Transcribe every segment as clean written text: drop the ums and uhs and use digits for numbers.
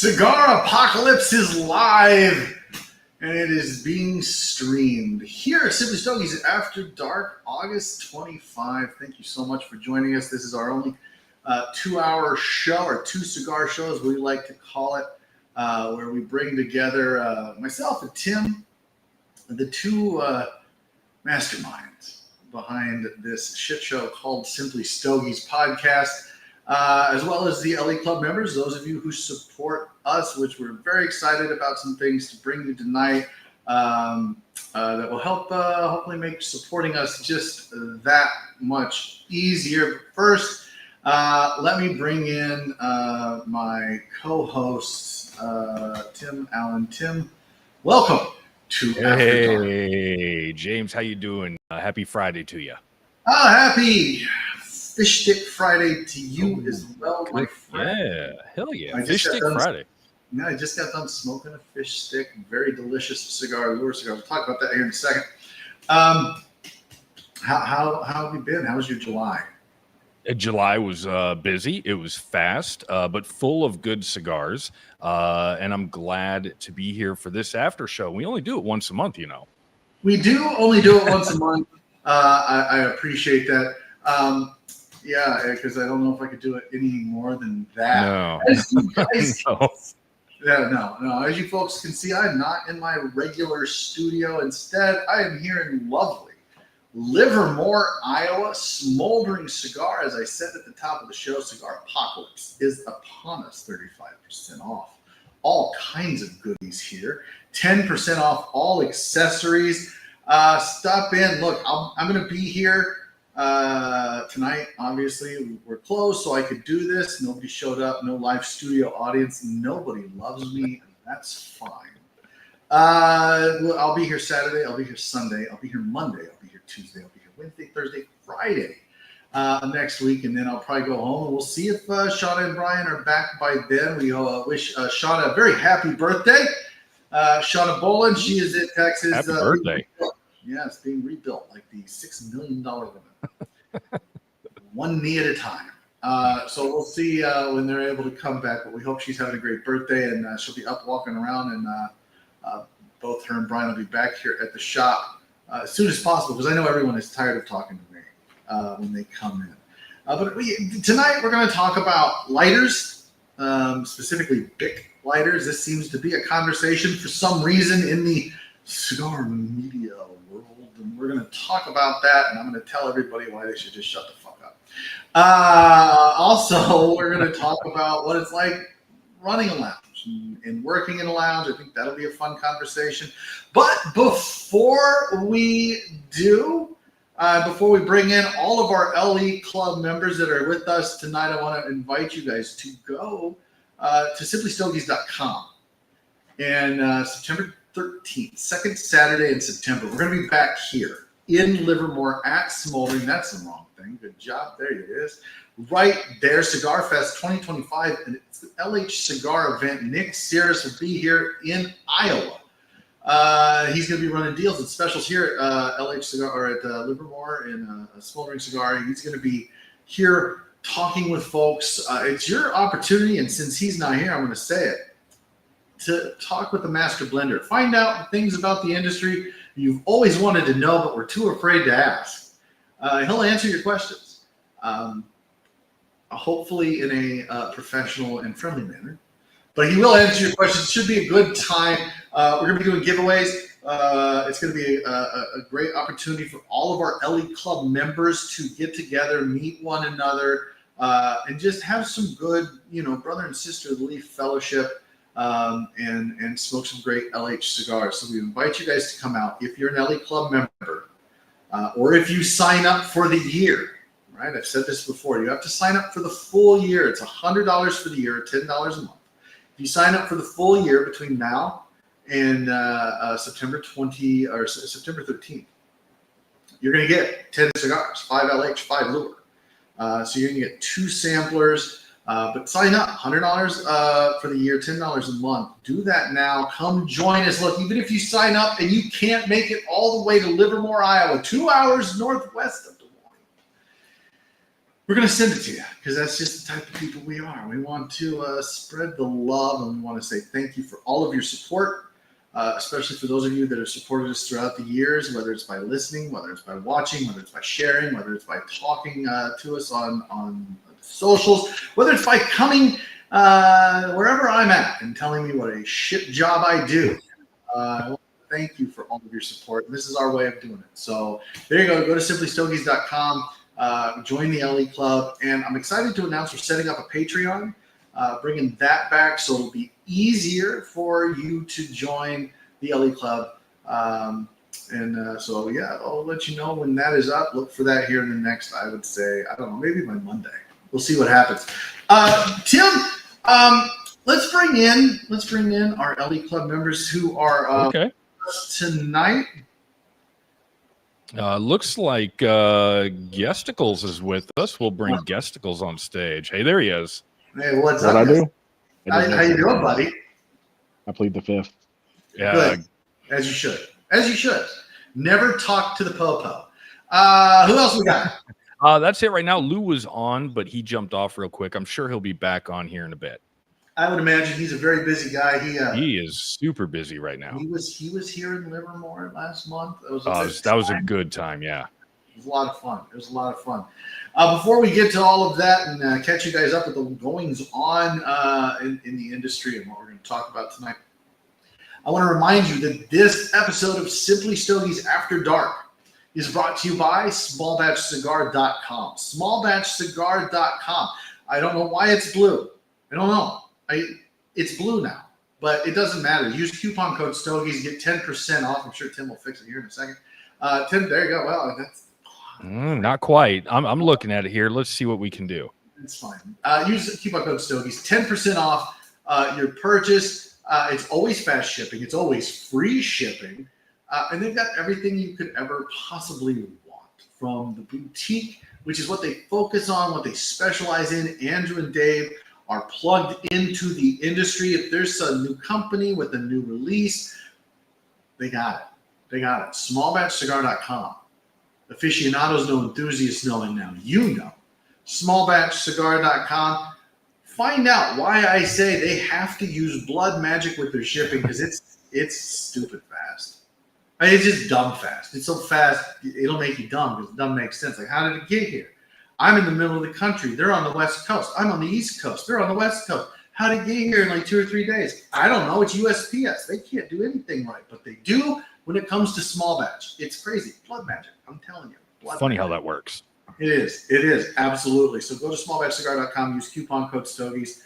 Cigar Apocalypse is live, and it is being streamed here at Simply Stogies After Dark, August 25. Thank you so much for joining us. This is our only 2-hour show, or two cigar shows, we like to call it, where we bring together myself and Tim, the two masterminds behind this shit show called Simply Stogies podcast. As well as the LE Club members, those of you who support us, which we're very excited about some things to bring you tonight that will help hopefully make supporting us just that much easier. First, let me bring in my co-hosts, Tim Allen. Tim, welcome to After Dark. Hey, James, how you doing? Happy Friday to you. Oh, happy Fish Stick Friday to you as well, my friend. Yeah, hell yeah. Fish Stick Friday. Yeah, I just got done smoking a fish stick. Very delicious cigar, lure cigar. We'll talk about that here in a second. How have you been? How was your July? July was busy. It was fast, but full of good cigars. And I'm glad to be here for this after show. We only do it once a month, you know. We do only do it once a month. I appreciate that. Yeah, because I don't know if I could do it any more than that. No. As you guys, no. No. As you folks can see, I'm not in my regular studio. Instead, I am here in lovely Livermore, Iowa. Smoldering Cigar, as I said at the top of the show, Cigar Apocalypse is upon us. 35% off. All kinds of goodies here. 10% off all accessories. Stop in. Look, I'm going to be here tonight. Obviously, we're closed, so I could do this. Nobody showed up. No live studio audience. Nobody loves me, and that's fine. I'll be here Saturday. I'll be here Sunday. I'll be here Monday. I'll be here Tuesday. I'll be here Wednesday, Thursday, Friday next week, and then I'll probably go home, and we'll see if Shauna and Brian are back by then. We wish Shauna a very happy birthday. Shauna Boland, she is in Texas. Happy birthday. Yeah, it's being rebuilt like the $6 million woman. One knee at a time. So we'll see when they're able to come back, but we hope she's having a great birthday, and she'll be up walking around, and both her and Brian will be back here at the shop as soon as possible, because I know everyone is tired of talking to me when they come in. But tonight we're going to talk about lighters, specifically Bic lighters. This seems to be a conversation for some reason in the cigar media world, and we're going to talk about that, and I'm going to tell everybody why they should just shut the fuck up. Also, we're going to talk about what it's like running a lounge and working in a lounge. I think that'll be a fun conversation. But before we bring in all of our LE Club members that are with us tonight, I want to invite you guys to go to simplystogies.com. And September 13th, second Saturday in September, we're going to be back here in Livermore at Smoldering. That's the wrong thing. Good job. There it is. Right there, Cigar Fest 2025, and it's the LH Cigar event. Nick Sears will be here in Iowa. He's going to be running deals and specials here at LH Cigar, or at Livermore in Smoldering Cigar. He's going to be here talking with folks. It's your opportunity, and since he's not here, I'm going to say it, to talk with the master blender. Find out things about the industry you've always wanted to know, but were too afraid to ask. He'll answer your questions, hopefully in a professional and friendly manner. But he will answer your questions. It should be a good time. We're going to be doing giveaways. It's going to be a great opportunity for all of our LE Club members to get together, meet one another, and just have some good, brother and sister Leaf fellowship. And smoke some great LH cigars. So we invite you guys to come out if you're an LE Club member, or if you sign up for the year, right? I've said this before. You have to sign up for the full year. It's $100 for the year, $10 a month. If you sign up for the full year between now and September 13th, you're going to get 10 cigars, 5 LH, 5 lure. So you're going to get 2 samplers. But sign up, $100 for the year, $10 a month. Do that now. Come join us. Look, even if you sign up and you can't make it all the way to Livermore, Iowa, 2 hours northwest of Des Moines, we're going to send it to you because that's just the type of people we are. We want to spread the love, and we want to say thank you for all of your support, especially for those of you that have supported us throughout the years, whether it's by listening, whether it's by watching, whether it's by sharing, whether it's by talking to us on socials, whether it's by coming wherever I'm at and telling me what a shit job I do. I want to thank you for all of your support. And this is our way of doing it. So there you go. Go to simplystogies.com. Join the LE Club, and I'm excited to announce we're setting up a Patreon, bringing that back so it'll be easier for you to join the LE Club. So yeah, I'll let you know when that is up. Look for that here in the next, I would say, I don't know, maybe by Monday. We'll see what happens. Tim, let's bring in our LE Club members who are okay tonight. Looks like Gesticles is with us. We'll bring Gesticles on stage. Hey, there he is. Hey, what's What up? I do? How you doing, buddy? I plead the fifth. Yeah, Good. As you should. As you should. Never talk to the popo. Who else we got? that's it right now. Lou was on, but he jumped off real quick. I'm sure he'll be back on here in a bit. I would imagine he's a very busy guy. He is super busy right now. He was here in Livermore last month. That was a good time. Yeah, it was a lot of fun. Before we get to all of that and catch you guys up with the goings on in the industry and what we're going to talk about tonight, I want to remind you that this episode of Simply Stogies After Dark is brought to you by smallbatchcigar.com. Smallbatchcigar.com. I don't know why it's blue. I don't know. It's blue now, but it doesn't matter. Use coupon code Stogies, get 10% off. I'm sure Tim will fix it here in a second. Tim, there you go. Well, that's not quite. I'm looking at it here. Let's see what we can do. It's fine. Use coupon code Stogies, 10% off your purchase. It's always fast shipping. It's always free shipping. And they've got everything you could ever possibly want, from the boutique, which is what they focus on, what they specialize in. Andrew and Dave are plugged into the industry. If there's a new company with a new release, they got it. Smallbatchcigar.com. Aficionados know, enthusiasts know, and now you know. Smallbatchcigar.com. Find out why I say they have to use blood magic with their shipping, because it's stupid fast. I mean, it's just dumb fast. It's so fast, it'll make you dumb, because dumb makes sense. Like, how did it get here? I'm in the middle of the country. They're on the West Coast. I'm on the East Coast. They're on the West Coast. How did it get here in like 2 or 3 days? I don't know. It's USPS. They can't do anything right, but they do when it comes to small batch. It's crazy. Blood magic. I'm telling you. Funny how that works. It is. Absolutely. So go to smallbatchcigar.com. Use coupon code Stogies.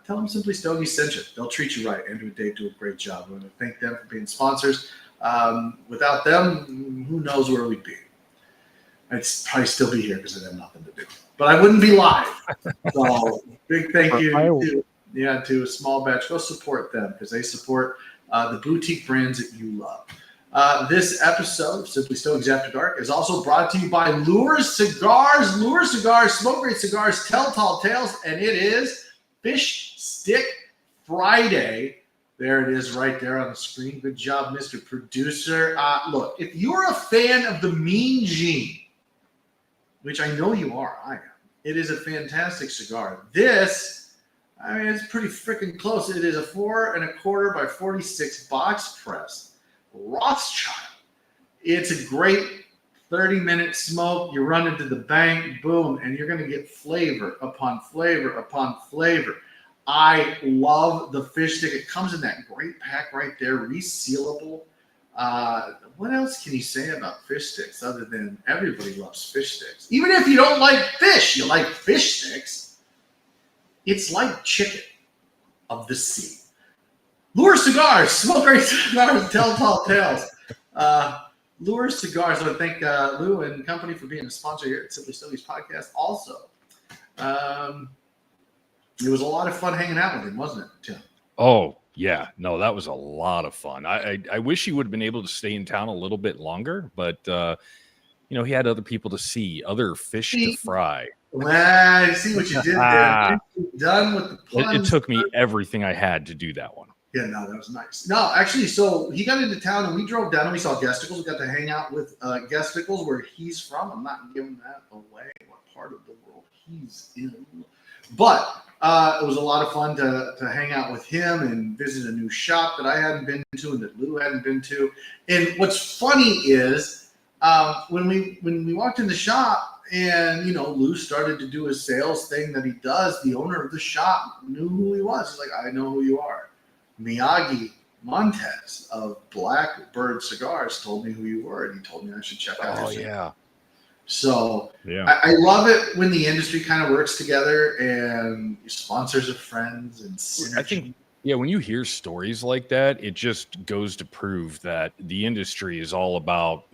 Tell them Simply Stogies sent you. They'll treat you right. Andrew and Dave do a great job. I want to thank them for being sponsors. Without them, who knows where we'd be. I'd probably still be here because I'd have nothing to do. But I wouldn't be live. So big thank you to Small Batch. Go support them because they support the boutique brands that you love. This episode of Simply Stogies After Dark is also brought to you by Lure Cigars. Lure Cigars, smoke great cigars, tell tall tales, and it is Fish Stick Friday. There it is right there on the screen. Good job, Mr. Producer. Look, if you're a fan of the Mean Gene, which I know you are, I am, it is a fantastic cigar. This, I mean, it's pretty freaking close. It is a 4 1/4 by 46 box press Rothschild. It's a great 30-minute smoke. You run into the bank, boom, and you're going to get flavor upon flavor upon flavor. I love the fish stick. It comes in that great pack right there, resealable. What else can you say about fish sticks other than everybody loves fish sticks? Even if you don't like fish, you like fish sticks. It's like chicken of the sea. Lure Cigars, smoke great cigars, tell tall tales. Lure Cigars. I want to thank Lou and company for being a sponsor here at Simply Stogies podcast. Also, it was a lot of fun hanging out with him, wasn't it, Tim? Oh, yeah. No, that was a lot of fun. I wish he would have been able to stay in town a little bit longer, but, he had other people to see, other fish to fry. Well, I see what you did there. Done with the puns. It took me everything I had to do that one. Yeah, no, that was nice. No, actually, so he got into town and we drove down and we saw Gesticles. We got to hang out with Gesticles, where he's from. I'm not giving that away, what part of the world he's in. But it was a lot of fun to hang out with him and visit a new shop that I hadn't been to and that Lou hadn't been to. And what's funny is when we walked in the shop and, Lou started to do his sales thing that he does, the owner of the shop knew who he was. He's like, I know who you are. Miyagi Montez of Blackbird Cigars told me who you were, and he told me I should check out your cigar. Yeah. So yeah, I love it when the industry kind of works together and sponsors are friends and synergy. I think, when you hear stories like that, it just goes to prove that the industry is all about,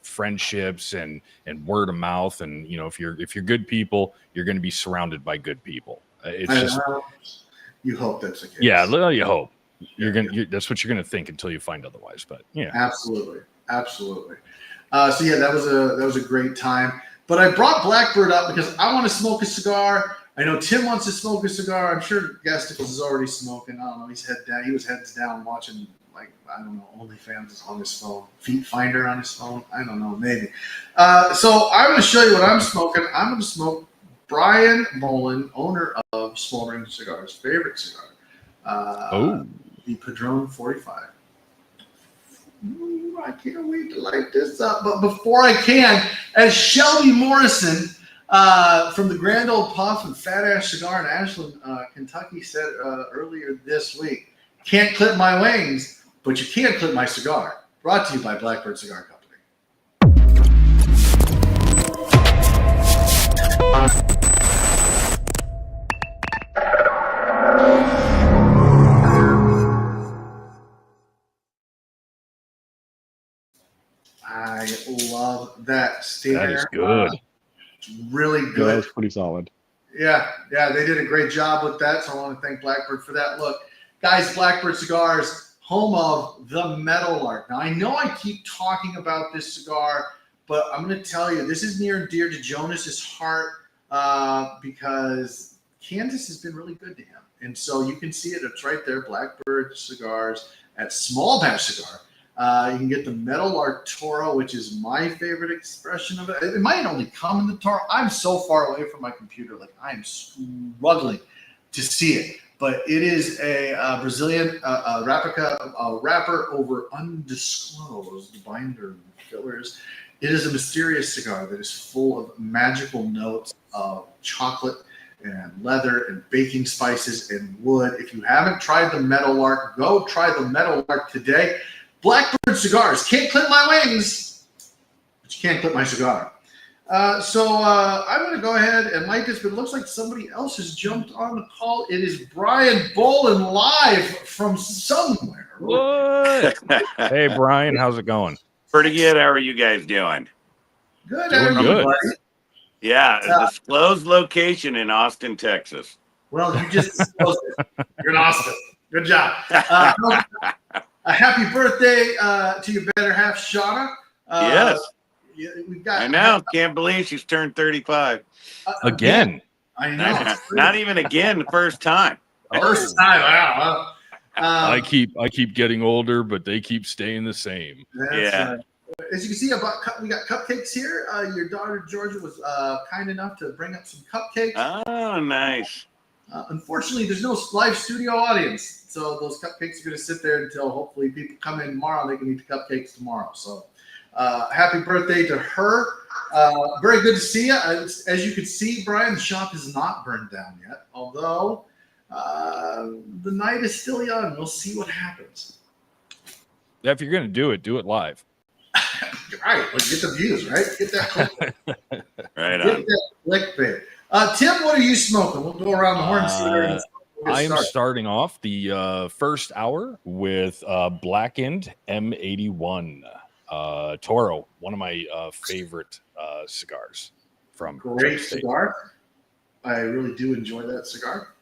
friendships and word of mouth. And, if you're good people, you're going to be surrounded by good people. It's just, you hope that's the case. Yeah, you hope. That's what you're gonna think until you find otherwise. But yeah, absolutely. So that was a great time. But I brought Blackbird up because I want to smoke a cigar. I know Tim wants to smoke a cigar. I'm sure Gasticles is already smoking. I don't know. He's head down. He was heads down watching, OnlyFans on his phone, Feet Finder on his phone. I don't know, maybe. So I'm going to show you what I'm smoking. I'm going to smoke Brian Mullen, owner of Smoldering Cigars' favorite cigar. The Padron 45. I can't wait to light this up. But before I can, as Shelby Morrison from the Grand Old Puff and Fat Ash Cigar in Ashland, Kentucky said earlier this week, can't clip my wings, but you can clip my cigar. Brought to you by Blackbird Cigar Company. I love that stinger. that is good. It's really Yeah, good. that was pretty solid. Yeah, they did a great job with that. So I want to thank Blackbird for that. Look, guys, Blackbird Cigars, home of the Meadowlark. Now, I know I keep talking about this cigar, but I'm going to tell you, this is near and dear to Jonas's heart because Kansas has been really good to him. And so you can see it. It's right there, Blackbird Cigars at Small Batch Cigar. You can get the Meadowlark Toro, which is my favorite expression of it. It might only come in the Toro. I'm so far away from my computer, like I am struggling to see it. But it is a Brazilian wrapper over undisclosed binder fillers. It is a mysterious cigar that is full of magical notes of chocolate and leather and baking spices and wood. If you haven't tried the Meadowlark, go try the Meadowlark today. Blackbird Cigars. Can't clip my wings, but you can't clip my cigar. So I'm going to go ahead and light this, but it looks like somebody else has jumped on the call. It is Brian Bolin live from somewhere. What? Hey, Brian, how's it going? Pretty good. How are you guys doing? Good. Doing How are you, good. buddy? Yeah, a disclosed location in Austin, Texas. Well, you just disclosed it. You're in Austin. Good job. A happy birthday to your better half, Shauna. Yes. We've got. I know. Can't believe she's turned 35. Again. I know. Not even again, the first time. First time. Wow. I keep getting older, but they keep staying the same. Yeah. As you can see, we got cupcakes here. Your daughter Georgia was kind enough to bring up some cupcakes. Oh, nice. Unfortunately, there's no live studio audience, so those cupcakes are going to sit there until hopefully people come in tomorrow and they can eat the cupcakes tomorrow. So, happy birthday to her. Very good to see you. As you can see, Brian, the shop is not burned down yet, although the night is still young. We'll see what happens. Yeah, if you're going to do it live. Right, let's get the views, right? Get that Right get on. that clickbait. Tim, what are you smoking? We'll go around the horn and see where I am starting off the first hour with Blackened M81 Toro, one of my favorite cigars from great State. cigar. I really do enjoy that cigar.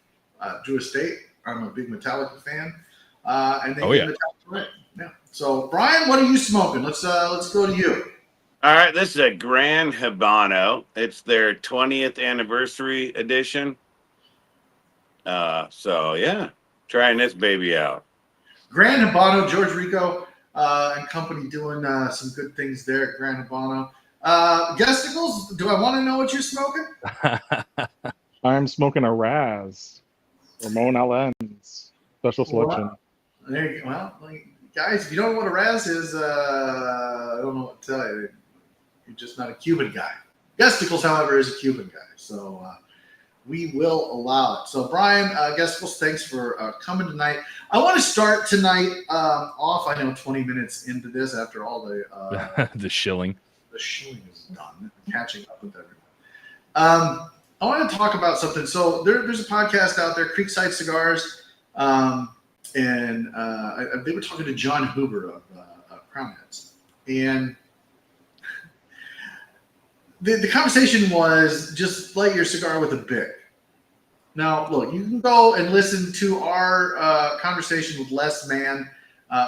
Drew Estate. I'm a big Metallica fan. And they yeah. Metallica, right? Yeah. So, Brian, what are you smoking? Let's go to you. All right, this is a Grand Habano. It's their 20th anniversary edition. So yeah, trying this baby out. Grand Habano, George Rico and company doing some good things there at Grand Habano. Guesticles, do I want to know what you're smoking? I'm smoking a Raz. Ramon Allen's special selection. There you go. Well, guys, if you don't know what a Raz is, I don't know what to tell you. You're just not a Cuban guy. Guesticles, however, is a Cuban guy. So we will allow it. So, Brian, Guesticles, thanks for coming tonight. I want to start tonight off. I know 20 minutes into this after all the the shilling. The shilling is done. Catching up with everyone. I want to talk about something. So there's a podcast out there, Creekside Cigars, and they were talking to John Huber of Crown Heads, and the conversation was just light your cigar with a Bic. Now, look, you can go and listen to our conversation with Les Mann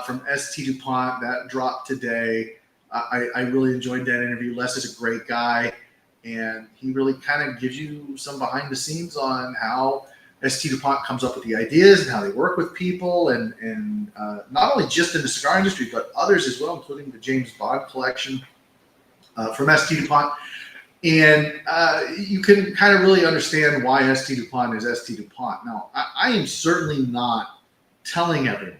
from ST DuPont that dropped today. I really enjoyed that interview. Les is a great guy, and he really kind of gives you some behind the scenes on how ST DuPont comes up with the ideas and how they work with people, and not only just in the cigar industry, but others as well, including the James Bond collection from ST DuPont. And you can kind of really understand why ST DuPont is ST DuPont. Now, I am certainly not telling everyone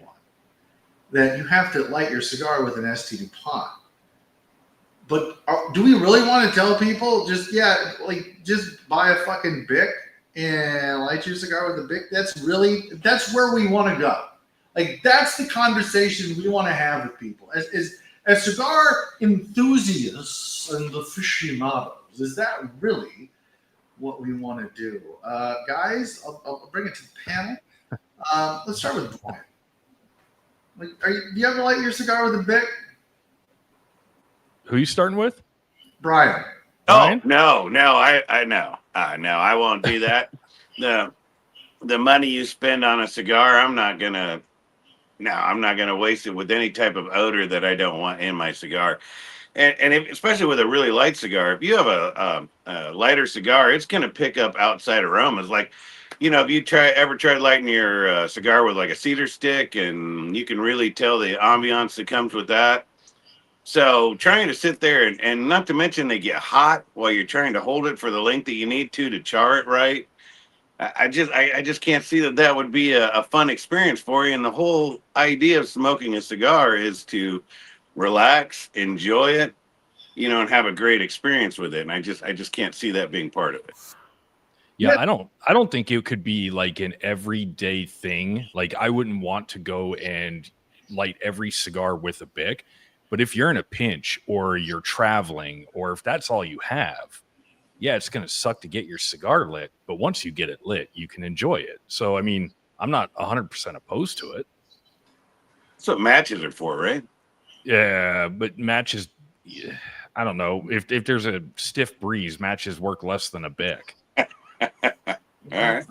that you have to light your cigar with an ST DuPont. But do we really want to tell people just buy a fucking Bic and light your cigar with a Bic? That's where we want to go. Like, that's the conversation we want to have with people. As cigar enthusiasts and aficionados, is that really what we want to do? Guys, I'll bring it to the panel. Let's start with Brian. Do you ever light your cigar with a Bic? Who are you starting with? Brian. Brian? Oh, no, I know. No, I won't do that. The money you spend on a cigar, I'm not gonna waste it with any type of odor that I don't want in my cigar. And especially with a really light cigar, if you have a lighter cigar, it's gonna pick up outside aromas. Like, if you ever tried lighting your cigar with like a cedar stick, and you can really tell the ambiance that comes with that. So trying to sit there and not to mention they get hot while you're trying to hold it for the length that you need to char it right. I just can't see that would be a fun experience for you. And the whole idea of smoking a cigar is to relax, enjoy it, and have a great experience with it. And I just can't see that being part of it. Yeah, I don't think it could be like an everyday thing. Like, I wouldn't want to go and light every cigar with a Bic. But if you're in a pinch or you're traveling, or if that's all you have, yeah, it's going to suck to get your cigar lit. But once you get it lit, you can enjoy it. So, I mean, I'm not 100% opposed to it. That's what matches are for, right? Yeah, but matches, I don't know. If there's a stiff breeze, matches work less than a Bic. All right.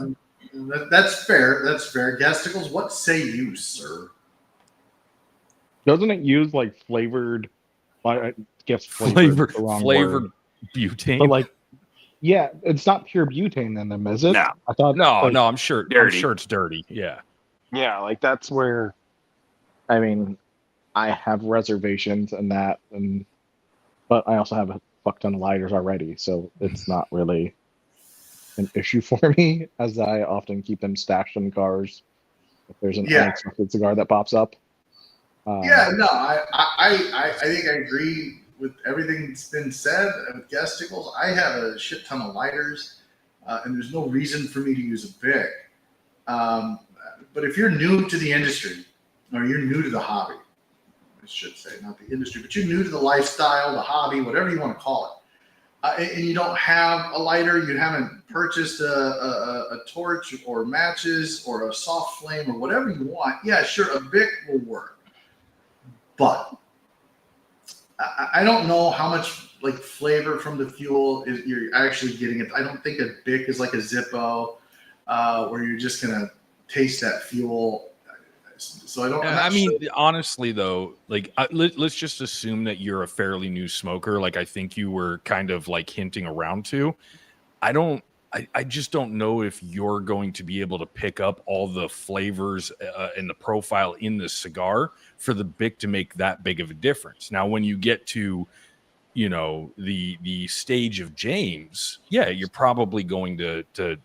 That's fair. That's fair. Gasticles, what say you, sir? Doesn't it use like flavored? I guess flavored butane. But like, yeah, it's not pure butane in them, is it? No. I thought. No, like, I'm sure. Dirty. I'm sure it's dirty. Yeah. Yeah, like that's where. I mean, I have reservations in that, but I also have a fuck ton of lighters already, so it's not really an issue for me, as I often keep them stashed in cars if there's an unexpected cigar that pops up. I think I agree with everything that's been said with Guesticles. I have a shit ton of lighters, and there's no reason for me to use a Bic. But if you're new to the industry, or you're new to the hobby, I should say, not the industry, but you're new to the lifestyle, the hobby, whatever you want to call it, and you don't have a lighter, you haven't purchased a torch or matches or a soft flame or whatever you want, yeah, sure, a Bic will work. But I don't know how much like flavor from the fuel you're actually getting it. I don't think a Bic is like a Zippo where you're just gonna taste that fuel. So I don't. I mean, honestly, though, like let's just assume that you're a fairly new smoker. Like I think you were kind of like hinting around to. I don't I just don't know if you're going to be able to pick up all the flavors and the profile in the cigar for the Bic to make that big of a difference. Now, when you get to, you know, the stage of James, yeah, you're probably going to The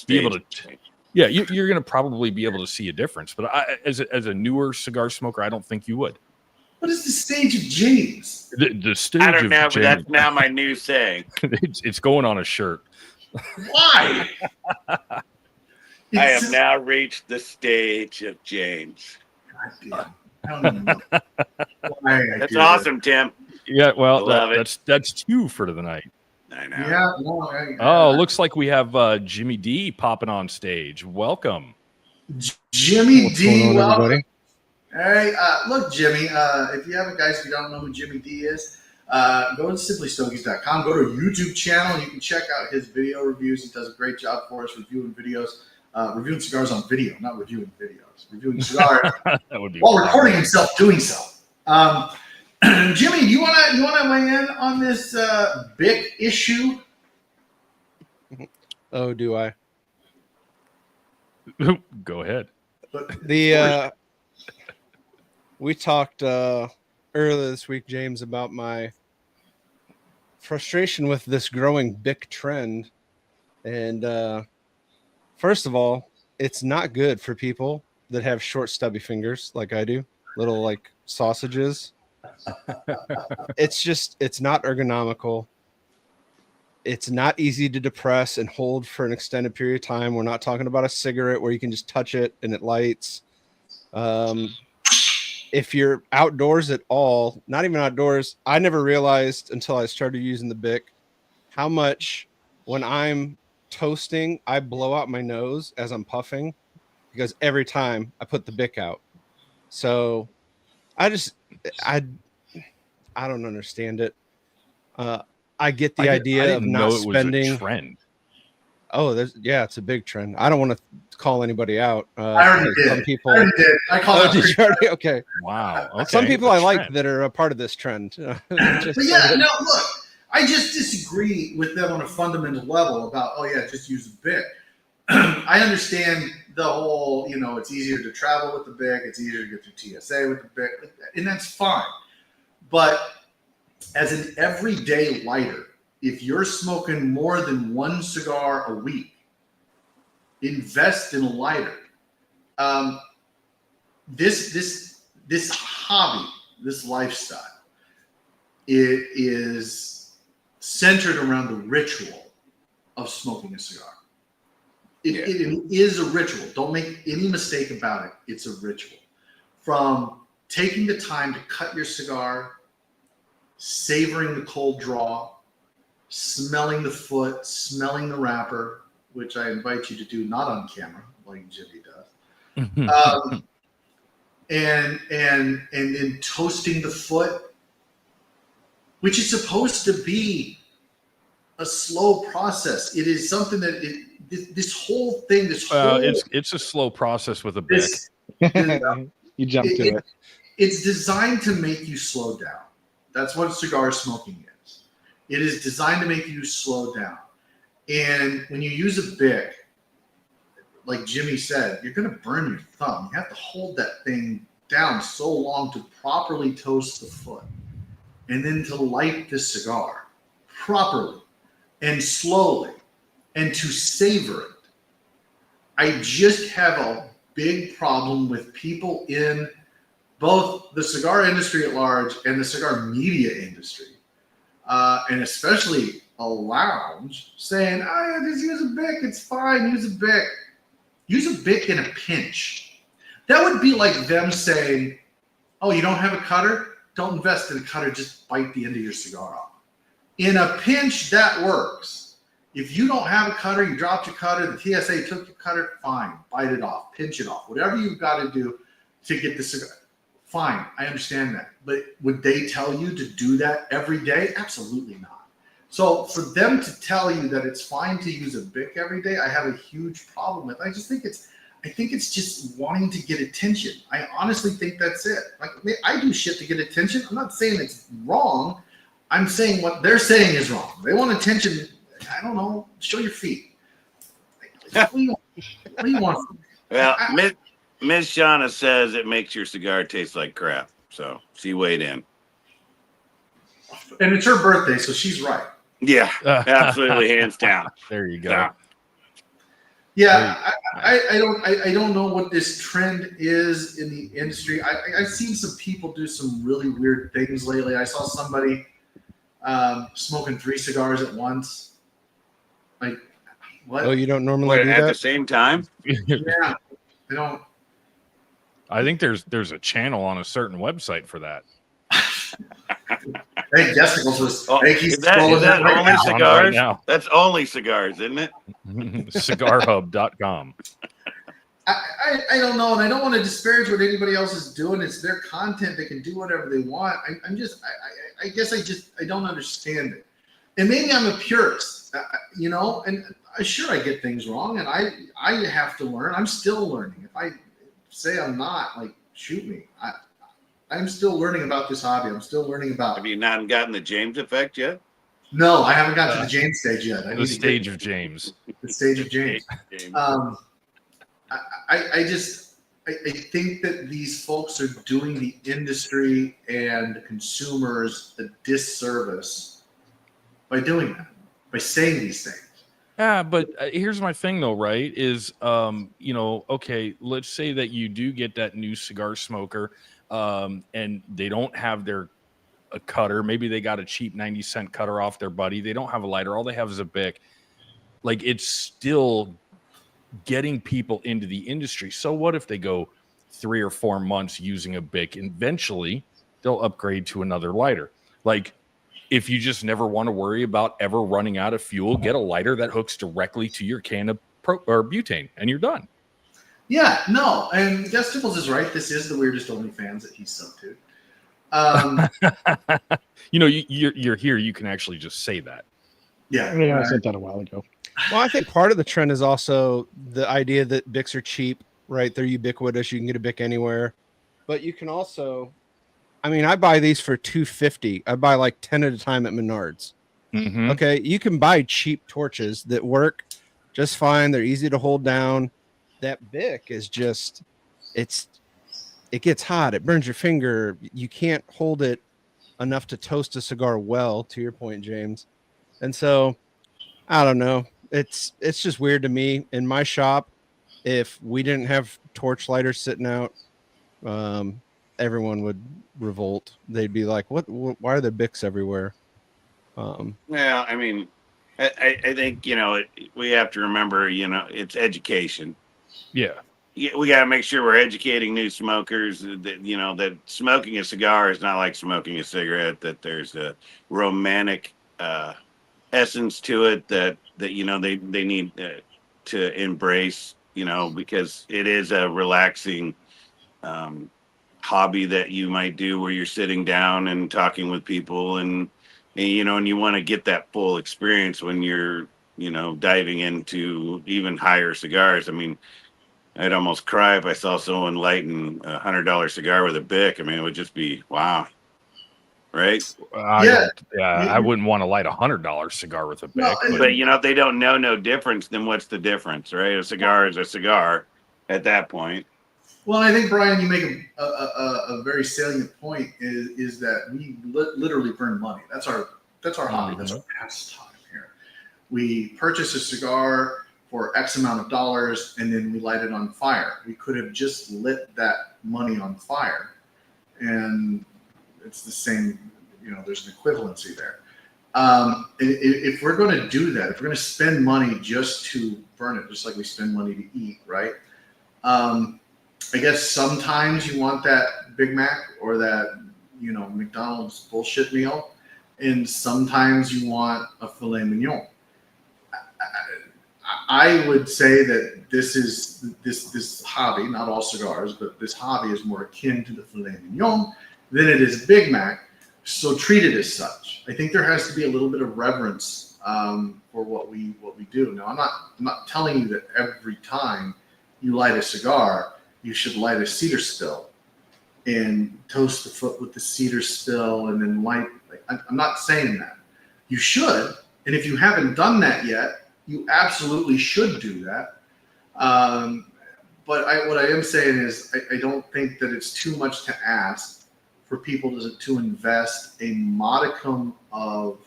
be able to. stage. Yeah, you're going to probably be able to see a difference. But as a newer cigar smoker, I don't think you would. What is the stage of James? The stage I don't of know, but James, that's now my new saying. it's going on a shirt. Why? I It's have now reached the stage of James. goddamn. I don't even know why I That's do awesome, Tim. Yeah, well, Love it. that's two for the night. I know. That. Yeah. No, Oh, looks like we have Jimmy D popping on stage. Welcome. Jimmy What's D. going on, Welcome. everybody? Hey, look, Jimmy. If you haven't, guys, if you don't know who Jimmy D is, go to simplystogies.com. Go to our YouTube channel. You can check out his video reviews. He does a great job for us reviewing videos, reviewing cigars on video, not reviewing videos. Reviewing cigars That would be while fun. recording himself doing so. Jimmy, do you wanna weigh in on this big issue? Oh, do I? Go ahead. We talked earlier this week, James, about my frustration with this growing Bic trend. And first of all, it's not good for people that have short, stubby fingers like I do, little like sausages. It's not ergonomical. It's not easy to depress and hold for an extended period of time. We're not talking about a cigarette where you can just touch it and it lights. If you're outdoors at all, not even outdoors, I never realized until I started using the Bic how much when I'm toasting, I blow out my nose as I'm puffing because every time I put the Bic out. So I don't understand it. I get the idea of not spending. A trend. Oh, it's a big trend. I don't want to call anybody out. I already did. Some people. I already did. I call it. Did you already? Okay. Wow. Okay. Some people a I like trend. that are a part of this trend. But yeah, no, look, I just disagree with them on a fundamental level about, just use a Bic. I understand the whole, it's easier to travel with the Bic, it's easier to get through TSA with the Bic, and that's fine. But as an everyday lighter, if you're smoking more than one cigar a week, invest in a lighter. This hobby, this lifestyle, it is centered around the ritual of smoking a cigar. It is a ritual. Don't make any mistake about it. It's a ritual. From taking the time to cut your cigar, savoring the cold draw, smelling the foot, smelling the wrapper, which I invite you to do not on camera, like Jimmy does. And then toasting the foot, which is supposed to be a slow process. It is something that this whole thing, it's a slow process with a Bic. You jump to it. It's designed to make you slow down. That's what cigar smoking is. It is designed to make you slow down. And when you use a Bic, like Jimmy said, you're going to burn your thumb. You have to hold that thing down so long to properly toast the foot and then to light the cigar properly and slowly and to savor it. I just have a big problem with people in both the cigar industry at large and the cigar media industry, and especially a lounge, saying, just use a Bic, it's fine, use a Bic. Use a Bic in a pinch. That would be like them saying, oh, you don't have a cutter? Don't invest in a cutter, just bite the end of your cigar off. In a pinch, that works. If you don't have a cutter, you dropped your cutter, the TSA took your cutter, fine, bite it off, pinch it off, whatever you've got to do to get the cigar. Fine, I understand that. But would they tell you to do that every day? Absolutely not. So for them to tell you that it's fine to use a Bic every day, I have a huge problem with. I think it's just wanting to get attention. I honestly think that's it. Like, I do shit to get attention. I'm not saying it's wrong. I'm saying what they're saying is wrong. They want attention. I don't know. Show your feet. What do you want? Well, Miss Shauna says it makes your cigar taste like crap. So she weighed in. And it's her birthday, so she's right. Yeah, absolutely, hands down. There you go. Yeah. Yeah, I don't know what this trend is in the industry. I've seen some people do some really weird things lately. I saw somebody smoking 3 cigars at once. Like, what? Oh, you don't normally Wait, do at the that? same time? Yeah, I don't. I think there's a channel on a certain website for that. Hey, Jessicals was. Oh, Hey, he's is that scrolling that right only now. On it right cigars? now. That's only cigars, isn't it? Cigarhub.com. I don't know, and I don't want to disparage what anybody else is doing. It's their content; they can do whatever they want. I guess I don't understand it, and maybe I'm a purist, And sure, I get things wrong, and I have to learn. I'm still learning. If I say I'm not, like, shoot me. I'm still learning about this hobby. I'm still learning about. Have you not gotten the James effect yet? No, I haven't got to the James stage yet. I need The to stage get of James. the stage of James. James. I think that these folks are doing the industry and consumers a disservice by doing that, by saying these things. Yeah, but here's my thing though, right? Is okay, let's say that you do get that new cigar smoker, and they don't have a cutter. Maybe they got a cheap 90-cent cutter off their buddy. They don't have a lighter. All they have is a Bic. Like, it's still getting people into the industry. So what if they go 3 or 4 months using a Bic? Eventually, they'll upgrade to another lighter. Like, if you just never want to worry about ever running out of fuel, get a lighter that hooks directly to your can of butane, and you're done. Yeah, no, and Gustibles is right. This is the weirdest OnlyFans that he's subbed to. You're here. You can actually just say that. Yeah, I said that a while ago. Well, I think part of the trend is also the idea that Bics are cheap, right? They're ubiquitous. You can get a Bic anywhere. But you can also, I buy these for $2.50. I buy like 10 at a time at Menards. Mm-hmm. Okay, you can buy cheap torches that work just fine. They're easy to hold down. That Bic is just, it gets hot. It burns your finger. You can't hold it enough to toast a cigar well, to your point, James. And so, I don't know. It's just weird to me. In my shop, if we didn't have torch lighters sitting out, everyone would revolt. They'd be like, "What? Why are there Bics everywhere?" Well, I think we have to remember, it's education. Yeah. We got to make sure we're educating new smokers that that smoking a cigar is not like smoking a cigarette. That there's a romantic essence to it that they need to embrace. Because it is a relaxing hobby that you might do where you're sitting down and talking with people and you want to get that full experience when you're diving into even higher cigars. I'd almost cry if I saw someone lighting $100 cigar with a Bic. It would just be wow, right? I wouldn't want to light $100 cigar with a Bic. No, But if they don't know no difference, then what's the difference, right? A cigar is a cigar at that point. Well, I think, Brian, you make a very salient point. Is that we literally burn money? That's our hobby. That's our pastime here. We purchase a cigar for X amount of dollars, and then we light it on fire. We could have just lit that money on fire, and it's the same. There's an equivalency there. If we're going to do that, if we're going to spend money just to burn it, just like we spend money to eat, right? I guess sometimes you want that Big Mac or that McDonald's bullshit meal, and sometimes you want a filet mignon. I would say that this hobby, not all cigars, but this hobby is more akin to the filet mignon than it is Big Mac. So treat it as such. I think there has to be a little bit of reverence for what we do. Now, I'm not telling you that every time you light a cigar, you should light a cedar spill and toast the foot with the cedar spill and then light. I'm not saying that. You should, and if you haven't done that yet, you absolutely should do that. But what I am saying is I don't think that it's too much to ask for people to invest a modicum of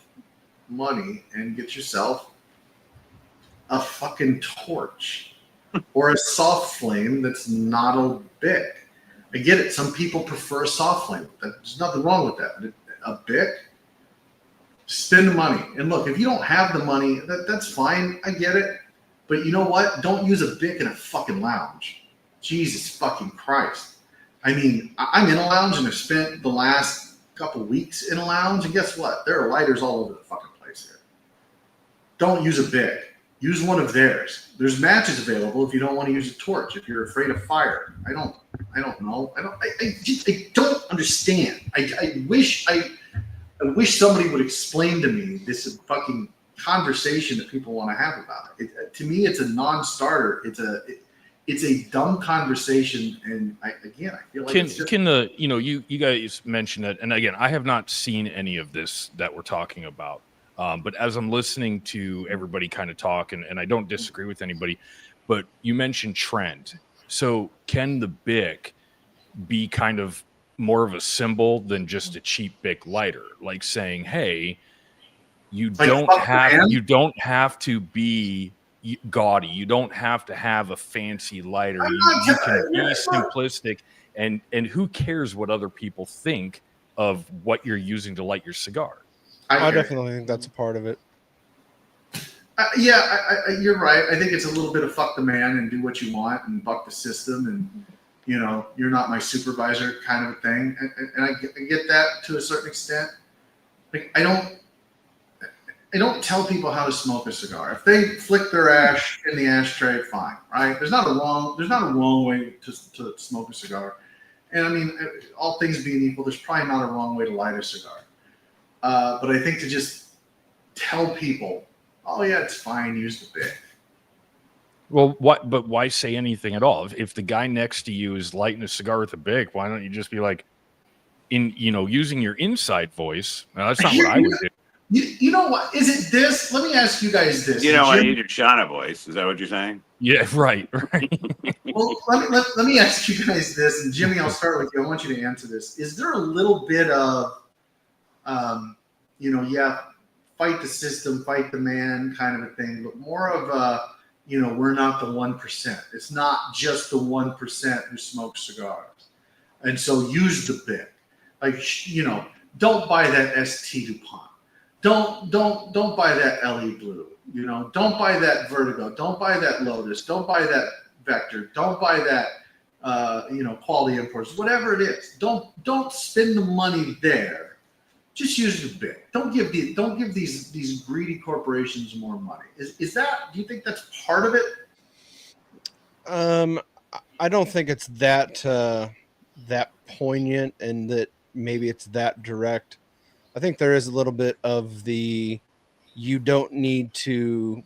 money and get yourself a fucking torch or a soft flame that's not a Bic. I get it. Some people prefer a soft flame. There's nothing wrong with that. But a Bic, spend the money. And look, if you don't have the money, that's fine. I get it. But you know what? Don't use a Bic in a fucking lounge. Jesus fucking Christ. I mean, I'm in a lounge and I've spent the last couple weeks in a lounge. And guess what? There are lighters all over the fucking place here. Don't use a Bic. Use one of theirs. There's matches available if you don't want to use a torch, if you're afraid of fire. I don't know. I don't understand. I wish somebody would explain to me this fucking conversation that people want to have about it. To me, it's a non-starter. It's a dumb conversation, and I feel like you guys mentioned it, and again, I have not seen any of this that we're talking about. But as I'm listening to everybody kind of talk, and I don't disagree with anybody, but you mentioned trend. So can the Bic be kind of more of a symbol than just a cheap Bic lighter? Like saying, hey, you don't have to be gaudy. You don't have to have a fancy lighter. You can be simplistic, and who cares what other people think of what you're using to light your cigar? I definitely think that's a part of it. You're right. I think it's a little bit of fuck the man and do what you want and buck the system and, you're not my supervisor kind of a thing. And I get that to a certain extent. Like, I don't tell people how to smoke a cigar. If they flick their ash in the ashtray, fine, right? There's not a wrong way to smoke a cigar. And I mean, all things being equal, there's probably not a wrong way to light a cigar. But I think to just tell people, oh yeah, it's fine, use the Bic. Well, but why say anything at all? If the guy next to you is lighting a cigar with a Bic, why don't you just be like, using your inside voice? Now, that's not what I would do. You know what? Is it this? Let me ask you guys this. I need your Shauna voice. Is that what you're saying? Yeah, right. Well, let me ask you guys this, and Jimmy, I'll start with you. I want you to answer this. Is there a little bit of fight the system, fight the man kind of a thing, but more of a, we're not the 1%. It's not just the 1% who smoke cigars. And so use the Bic. Like, don't buy that ST DuPont. Don't buy that LE Blue. Don't buy that Vertigo. Don't buy that Lotus. Don't buy that Vector. Don't buy that, Quality Imports. Whatever it is. Don't spend the money there. Just use the Bic. Don't give these greedy corporations more money. Is that? Do you think that's part of it? I don't think it's that poignant, and that maybe it's that direct. I think there is a little bit of you don't need to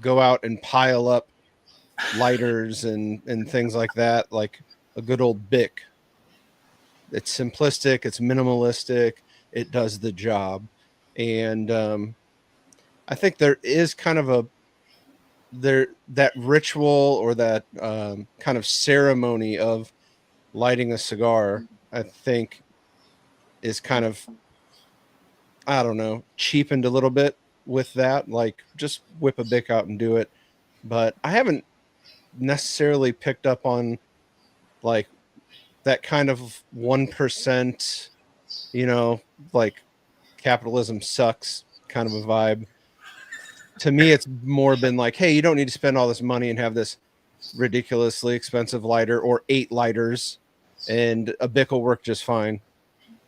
go out and pile up lighters and things like that, like a good old Bic. It's simplistic, it's minimalistic, it does the job. And I think there is kind of that ritual or that kind of ceremony of lighting a cigar, I think is kind of, I don't know, cheapened a little bit with that. Like, just whip a Bic out and do it. But I haven't necessarily picked up on like that kind of 1%, like capitalism sucks kind of a vibe. To me, it's more been like, hey, you don't need to spend all this money and have this ridiculously expensive lighter or 8 lighters, and a Bic will work just fine.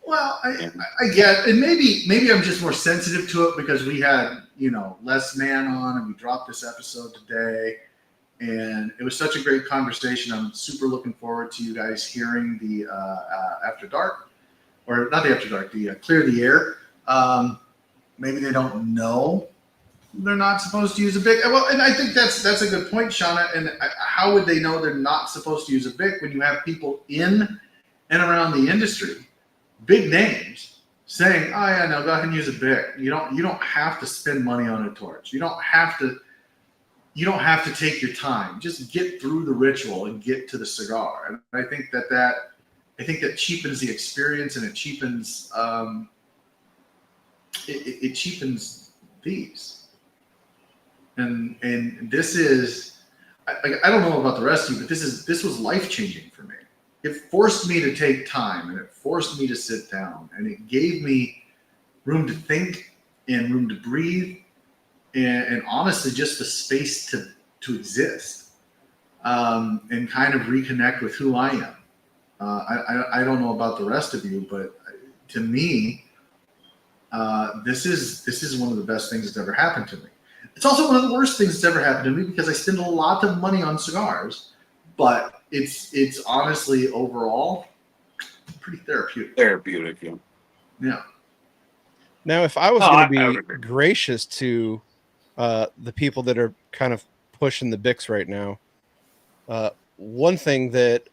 Well, I get, and maybe I'm just more sensitive to it because we had, Les Man on and we dropped this episode today, and it was such a great conversation. I'm super looking forward to you guys hearing the After Dark, or not the After Dark, the Clear the Air. Maybe they don't know they're not supposed to use a Bic. Well, and I think that's a good point, Shauna. And how would they know they're not supposed to use a Bic when you have people in and around the industry, big names, saying, "Oh yeah, no, go ahead and use a Bic. You don't have to spend money on a torch. You don't have to you don't have to take your time. Just get through the ritual and get to the cigar. And I think that cheapens the experience, and it cheapens it cheapens these. And this is, I don't know about the rest of you, but this was life changing for me. It forced me to take time, and it forced me to sit down, and it gave me room to think and room to breathe, and honestly, just the space to exist, and kind of reconnect with who I am. I don't know about the rest of you, but to me, this is one of the best things that's ever happened to me. It's also one of the worst things that's ever happened to me because I spend a lot of money on cigars, but it's honestly overall pretty therapeutic. Therapeutic. Yeah. Yeah. Now, if I was Oh, going to I be would agree. gracious to the people that are kind of pushing the Bics right now, one thing that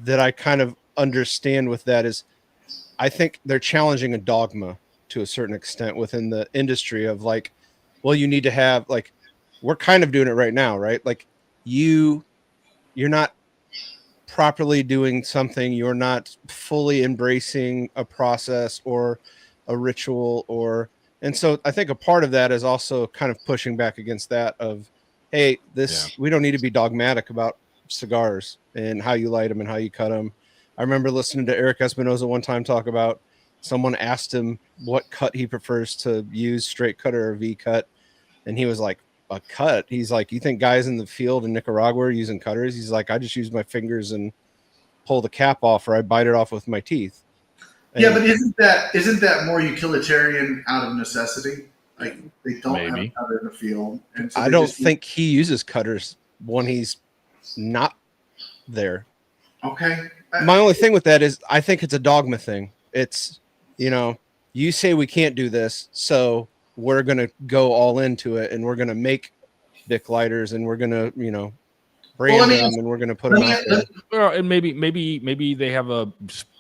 I kind of understand with that is I think they're challenging a dogma to a certain extent within the industry of like, well, you need to have like, we're kind of doing it right now, right? Like you're not properly doing something, you're not fully embracing a process or a ritual, and so I think a part of that is also kind of pushing back against that of, hey, we don't need to be dogmatic about cigars and how you light them and how you cut them. I remember listening to Eric Espinoza one time talk about someone asked him what cut he prefers to use, straight cut or a V cut, and he was like, a cut? He's like, you think guys in the field in Nicaragua are using cutters? He's like, I just use my fingers and pull the cap off, or I bite it off with my teeth. And Yeah, but isn't that more utilitarian out of necessity? Like they don't have a Maybe. cutter in the field, and so I they don't just think he uses cutters when he's not there. okay. My only thing with that is I think it's a dogma thing. It's, you say we can't do this, so we're going to go all into it, and we're going to make Bic lighters, and we're going to, brand them, and we're going to put them out there. Well, and maybe they have a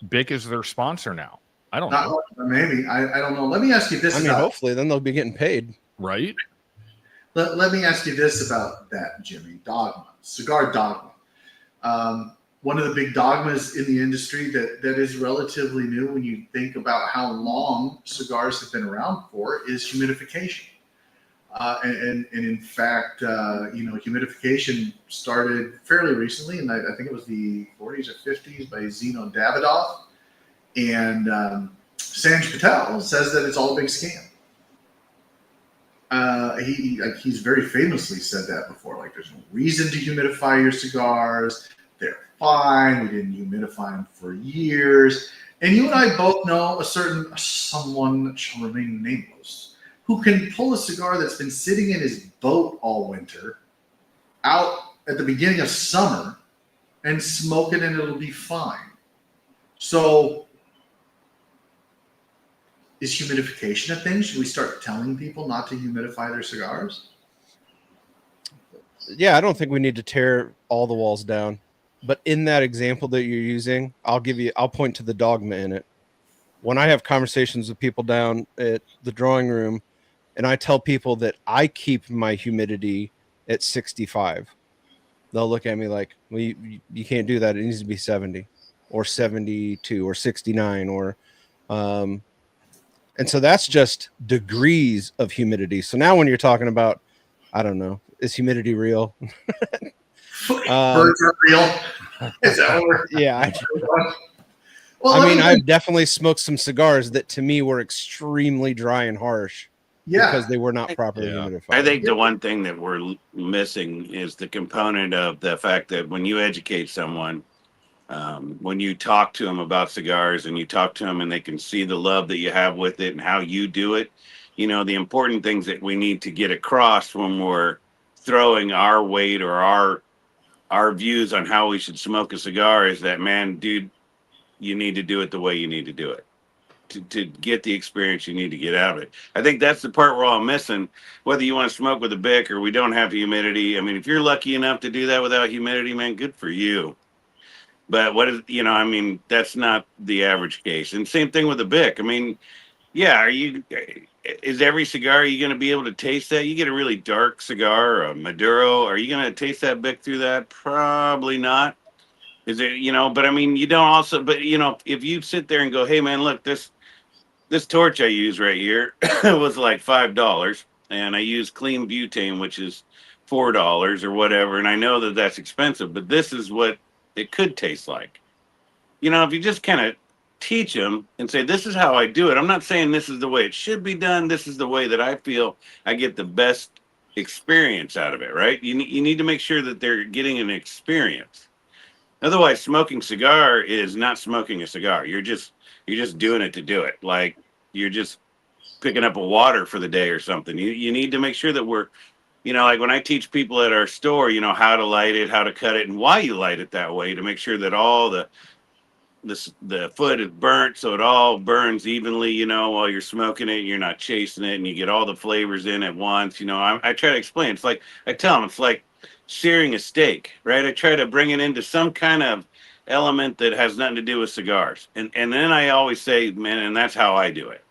Bic as their sponsor now. I don't know. Maybe I don't know. Let me ask you this. I mean, hopefully, then they'll be getting paid, Right? Let me ask you this about that, Jimmy. Dogma, cigar dogma. One of the big dogmas in the industry that is relatively new when you think about how long cigars have been around for is humidification. And in fact, humidification started fairly recently, and I think it was the 40s or 50s by Zeno Davidoff. And Sanj Patel says that it's all a big scam. He's very famously said that before. Like, there's no reason to humidify your cigars. They're fine. We didn't humidify them for years. And you and I both know someone that shall remain nameless, who can pull a cigar that's been sitting in his boat all winter out at the beginning of summer and smoke it, and it'll be fine. So is humidification a thing? Should we start telling people not to humidify their cigars? Yeah, I don't think we need to tear all the walls down. But in that example that you're using, I'll point to the dogma in it. When I have conversations with people down at the drawing room, and I tell people that I keep my humidity at 65, they'll look at me like, well, you can't do that. It needs to be 70 or 72 or 69 or, and so that's just degrees of humidity. So now when you're talking about, I don't know, is humidity real? Birds are real. Is that what yeah. Well, I mean, I've definitely smoked some cigars that to me were extremely dry and harsh because they were not properly humidified. I think the one thing that we're missing is the component of the fact that when you educate someone, when you talk to them about cigars and you talk to them and they can see the love that you have with it and how you do it, the important things that we need to get across when we're throwing our weight or our views on how we should smoke a cigar is that, man, dude, you need to do it the way you need to do it to get the experience you need to get out of it. I think that's the part we're all missing, whether you want to smoke with a Bic or we don't have humidity. I mean, if you're lucky enough to do that without humidity, man, good for you. But that's not the average case. And same thing with the Bic. I mean, yeah, is every cigar you going to be able to taste that? You get a really dark cigar or a Maduro. Are you going to taste that Bic through that? Probably not. Is it, but I mean, you don't also, but if you sit there and go, hey man, look, this torch I use right here was like $5, and I use clean butane, which is $4 or whatever. And I know that that's expensive, but this is what it could taste like. If you just kind of teach them and say, this is how I do it. I'm not saying this is the way it should be done. This is the way that I feel I get the best experience out of it, right? You need to make sure that they're getting an experience. Otherwise, smoking cigar is not smoking a cigar. You're just doing it to do it. Like you're just picking up a water for the day or something. You need to make sure that we're, like when I teach people at our store, how to light it, how to cut it, and why you light it that way to make sure that all the foot is burnt, so it all burns evenly, while you're smoking it. You're not chasing it, and you get all the flavors in at once. I try to explain. It's like I tell them, it's like searing a steak, right? I try to bring it into some kind of element that has nothing to do with cigars, and then I always say, man, and that's how I do it.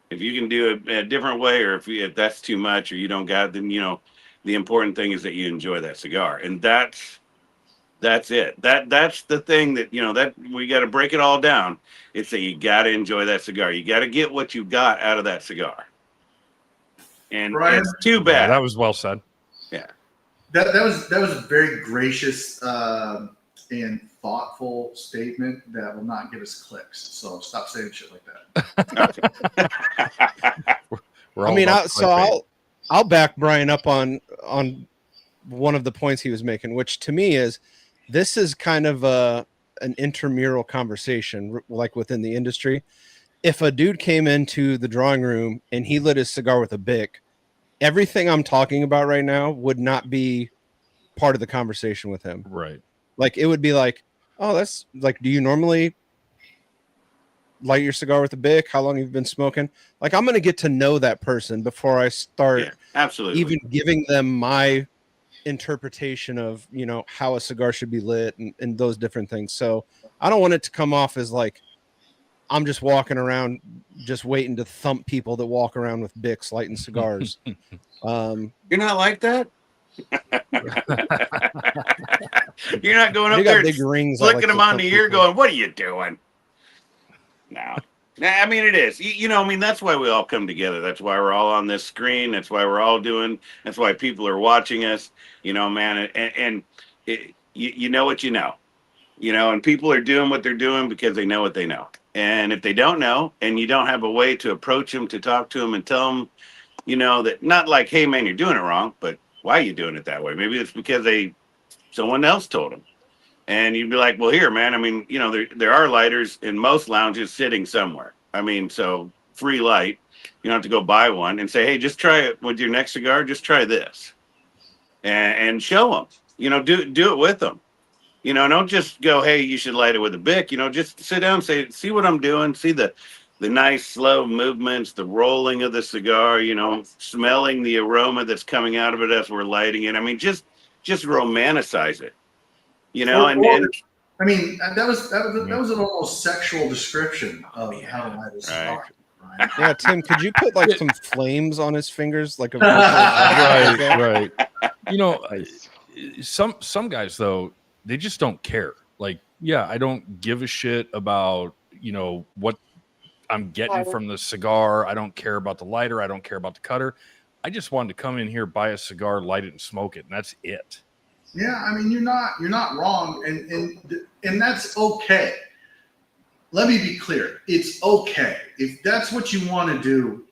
If you can do it a different way, or if that's too much, or you don't got, then the important thing is that you enjoy that cigar, and that's it. That's the thing that that we got to break it all down. It's that you got to enjoy that cigar. You got to get what you got out of that cigar. And Brian? it's too Yeah, bad. that was well said. Yeah. That was a very gracious and thoughtful statement that will not get us clicks. So stop saying shit like that. We're I all mean, about clickbait. I'll back Brian up on one of the points he was making, which to me is this is kind of an intramural conversation, like within the industry. If a dude came into the drawing room and he lit his cigar with a Bic, everything I'm talking about right now would not be part of the conversation with him. Right. Like it would be like, oh, that's like, do you normally light your cigar with a Bic? How long have you been smoking? Like I'm going to get to know that person before I start absolutely even giving them my interpretation of how a cigar should be lit and those different things. So I don't want it to come off as like I'm just walking around just waiting to thump people that walk around with Bics lighting cigars. You're not like that. You're not going up they there got big rings, flicking like them on the ear going, what are you doing? No. I mean, it is. I mean, that's why we all come together. That's why we're all on this screen. That's why we're all doing. That's why people are watching us. Man, and you know what you know. And people are doing what they're doing because they know what they know. And if they don't know, and you don't have a way to approach them, to talk to them, and tell them, that not like, hey man, you're doing it wrong, but why are you doing it that way? Maybe it's because someone else told them. And you'd be like, well, here, man. I mean, there are lighters in most lounges sitting somewhere. I mean, so free light. You don't have to go buy one and say, hey, just try it with your next cigar. Just try this, and show them. Do it with them. Don't just go, hey, you should light it with a Bic. Just sit down and say, see what I'm doing. See the nice slow movements, the rolling of the cigar. Smelling the aroma that's coming out of it as we're lighting it. I mean, just romanticize it. I mean, that was an almost sexual description of how to light a cigar. Right. Yeah, Tim, could you put like some flames on his fingers, like a right. Nice. Some guys though, they just don't care. Like, yeah, I don't give a shit about what I'm getting from the cigar. I don't care about the lighter. I don't care about the cutter. I just wanted to come in here, buy a cigar, light it, and smoke it, and that's it. Yeah, I mean, you're not wrong, and that's okay. Let me be clear. It's okay. If that's what you want to do,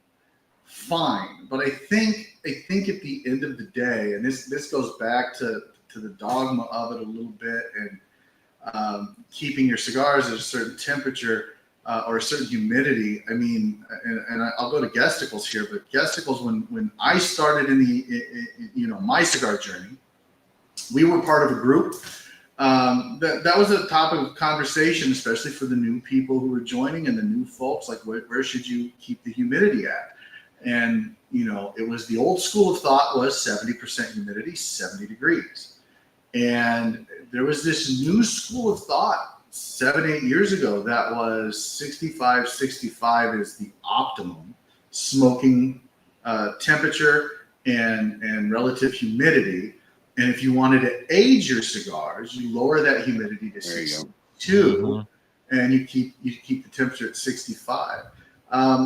fine. But I think at the end of the day, and this goes back to the dogma of it a little bit, and keeping your cigars at a certain temperature or a certain humidity. I mean, and I'll go to Gesticles here, but Gesticles, when I started in the my cigar journey, we were part of a group. That was a topic of conversation, especially for the new people who were joining and the new folks. Like, where should you keep the humidity at? And it was the old school of thought was 70% humidity, 70 degrees. And there was this new school of thought 7-8 years ago that was 65 is the optimum. smoking temperature and relative humidity. And if you wanted to age your cigars, you lower that humidity to There you go. 62, and you keep the temperature at 65.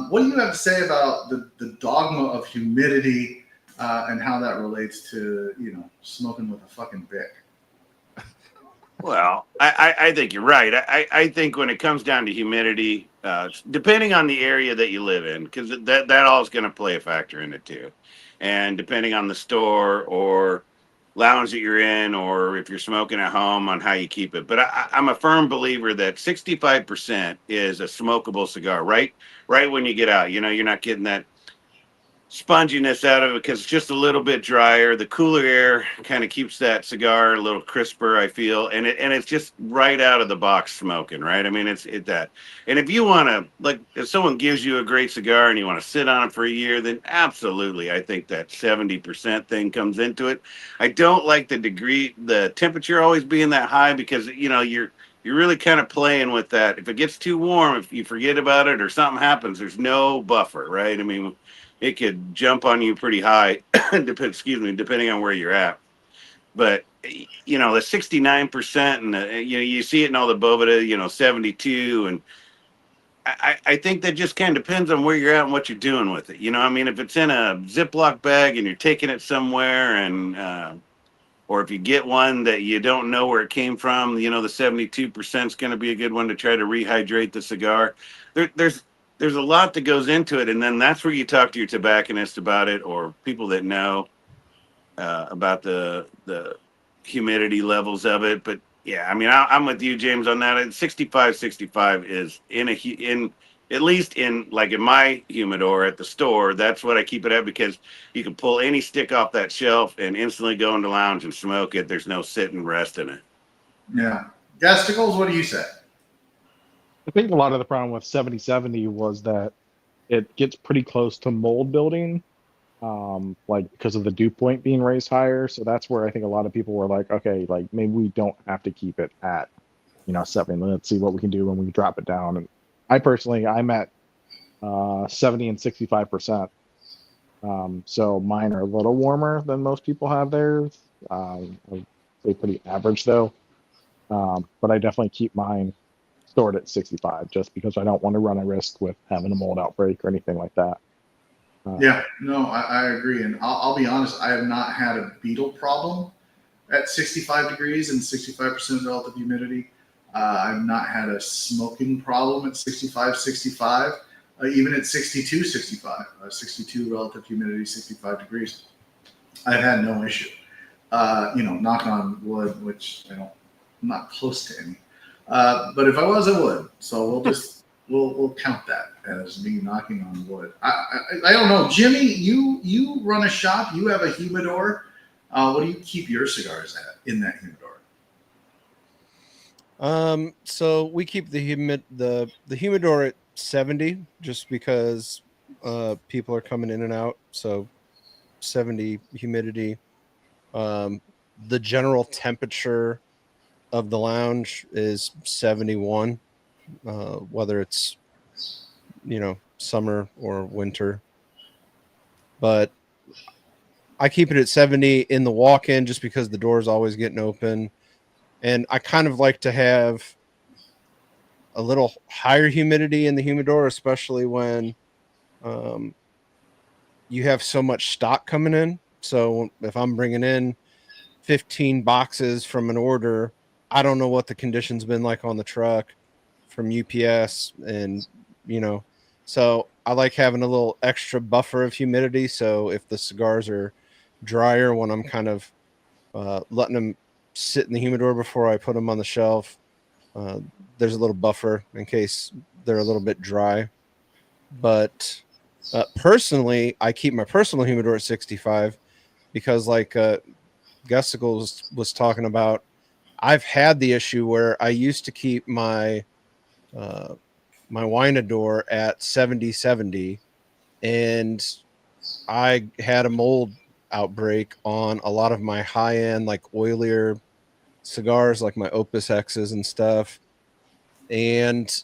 What do you have to say about the dogma of humidity and how that relates to smoking with a fucking Bic? Well, I think you're right. I think when it comes down to humidity, depending on the area that you live in, because that all is going to play a factor in it too, and depending on the store or lounge that you're in, or if you're smoking at home, on how you keep it. But I'm a firm believer that 65% is a smokable cigar. Right when you get out, you're not getting that sponginess out of it because it's just a little bit drier. The cooler air kind of keeps that cigar a little crisper, I feel, and it's just right out of the box smoking, right? I mean, it's that. And if you want to, like, if someone gives you a great cigar and you want to sit on it for a year, then absolutely, I think that 70% thing comes into it. I don't like the temperature always being that high because you're really kind of playing with that. If it gets too warm, if you forget about it or something happens, there's no buffer, right? I mean, it could jump on you pretty high, depending on where you're at. But the 69% and you see it in all the Boveda, 72, and I think that just kind of depends on where you're at and what you're doing with it. I mean, if it's in a Ziploc bag and you're taking it somewhere, and or if you get one that you don't know where it came from, the 72% is going to be a good one to try to rehydrate the cigar. There's a lot that goes into it, and then that's where you talk to your tobacconist about it, or people that know about the humidity levels of it. But yeah, I mean, I'm with you, James, on that. 65 is in at least in my humidor at the store. That's what I keep it at, because you can pull any stick off that shelf and instantly go into lounge and smoke it. There's no sit and rest in it. Yeah. Gasticles, what do you say? I think a lot of the problem with 7070 was that it gets pretty close to mold building, because of the dew point being raised higher. So that's where I think a lot of people were like, okay, like maybe we don't have to keep it at 70. Let's see what we can do when we drop it down. And I'm at 70 and 65%. So mine are a little warmer than most people have theirs. I'd say pretty average though. But I definitely keep mine stored at 65 just because I don't want to run a risk with having a mold outbreak or anything like that. Yeah, no, I agree. And I'll be honest, I have not had a beetle problem at 65 degrees and 65% relative humidity. I've not had a smoking problem at 65, even at 62, 62 relative humidity, 65 degrees. I've had no issue. Knock on wood, which I'm not close to any. But if I was, I would. So we'll count that as me knocking on wood. I don't know, Jimmy. You run a shop. You have a humidor. What do you keep your cigars at in that humidor? So we keep the humidor at 70 just because people are coming in and out. So 70 humidity. The general temperature of the lounge is 71, whether it's summer or winter. But I keep it at 70 in the walk-in just because the door is always getting open. And I kind of like to have a little higher humidity in the humidor, especially when you have so much stock coming in. So if I'm bringing in 15 boxes from an order, I don't know what the condition's been like on the truck from UPS, and so I like having a little extra buffer of humidity. So if the cigars are drier when I'm kind of letting them sit in the humidor before I put them on the shelf, there's a little buffer in case they're a little bit dry. But personally, I keep my personal humidor at 65 because, like Gussicle was talking about, I've had the issue where I used to keep my my Winador at 70, and I had a mold outbreak on a lot of my high-end, like oilier cigars, like my Opus X's and stuff. And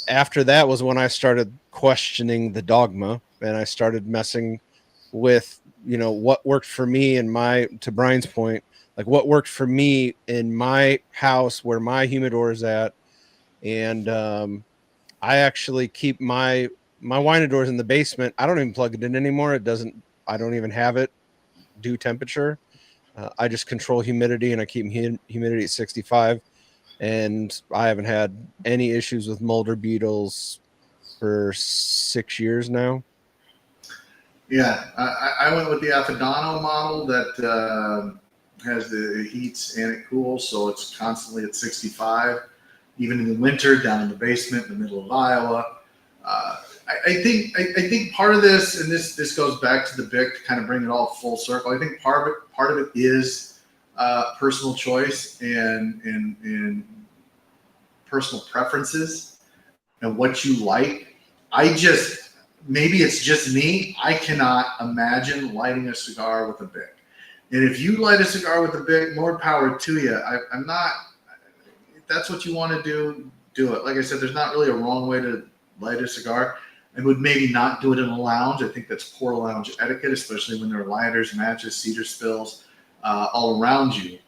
after that was when I started questioning the dogma and I started messing with, you know, what worked for me and to Brian's point, like what worked for me in my house where my humidor is at. And I actually keep my wine indoors in the basement. I don't even plug it in anymore. I don't even have it do temperature. I just control humidity, and I keep humidity at 65. And I haven't had any issues with mold or beetles for 6 years now. Yeah, I went with the Affidano model that has the heats and it cools, so it's constantly at 65, even in the winter, down in the basement in the middle of Iowa. I think part of this, and this goes back to the BIC to kind of bring it all full circle. I think part of it is personal choice and personal preferences and what you like. Maybe it's just me. I cannot imagine lighting a cigar with a BIC. And if you light a cigar with a BIC, more power to you. I'm not. If that's what you want to do it. Like I said, there's not really a wrong way to light a cigar. I would maybe not do it in a lounge. I think that's poor lounge etiquette, especially when there are lighters, matches, cedar spills all around you.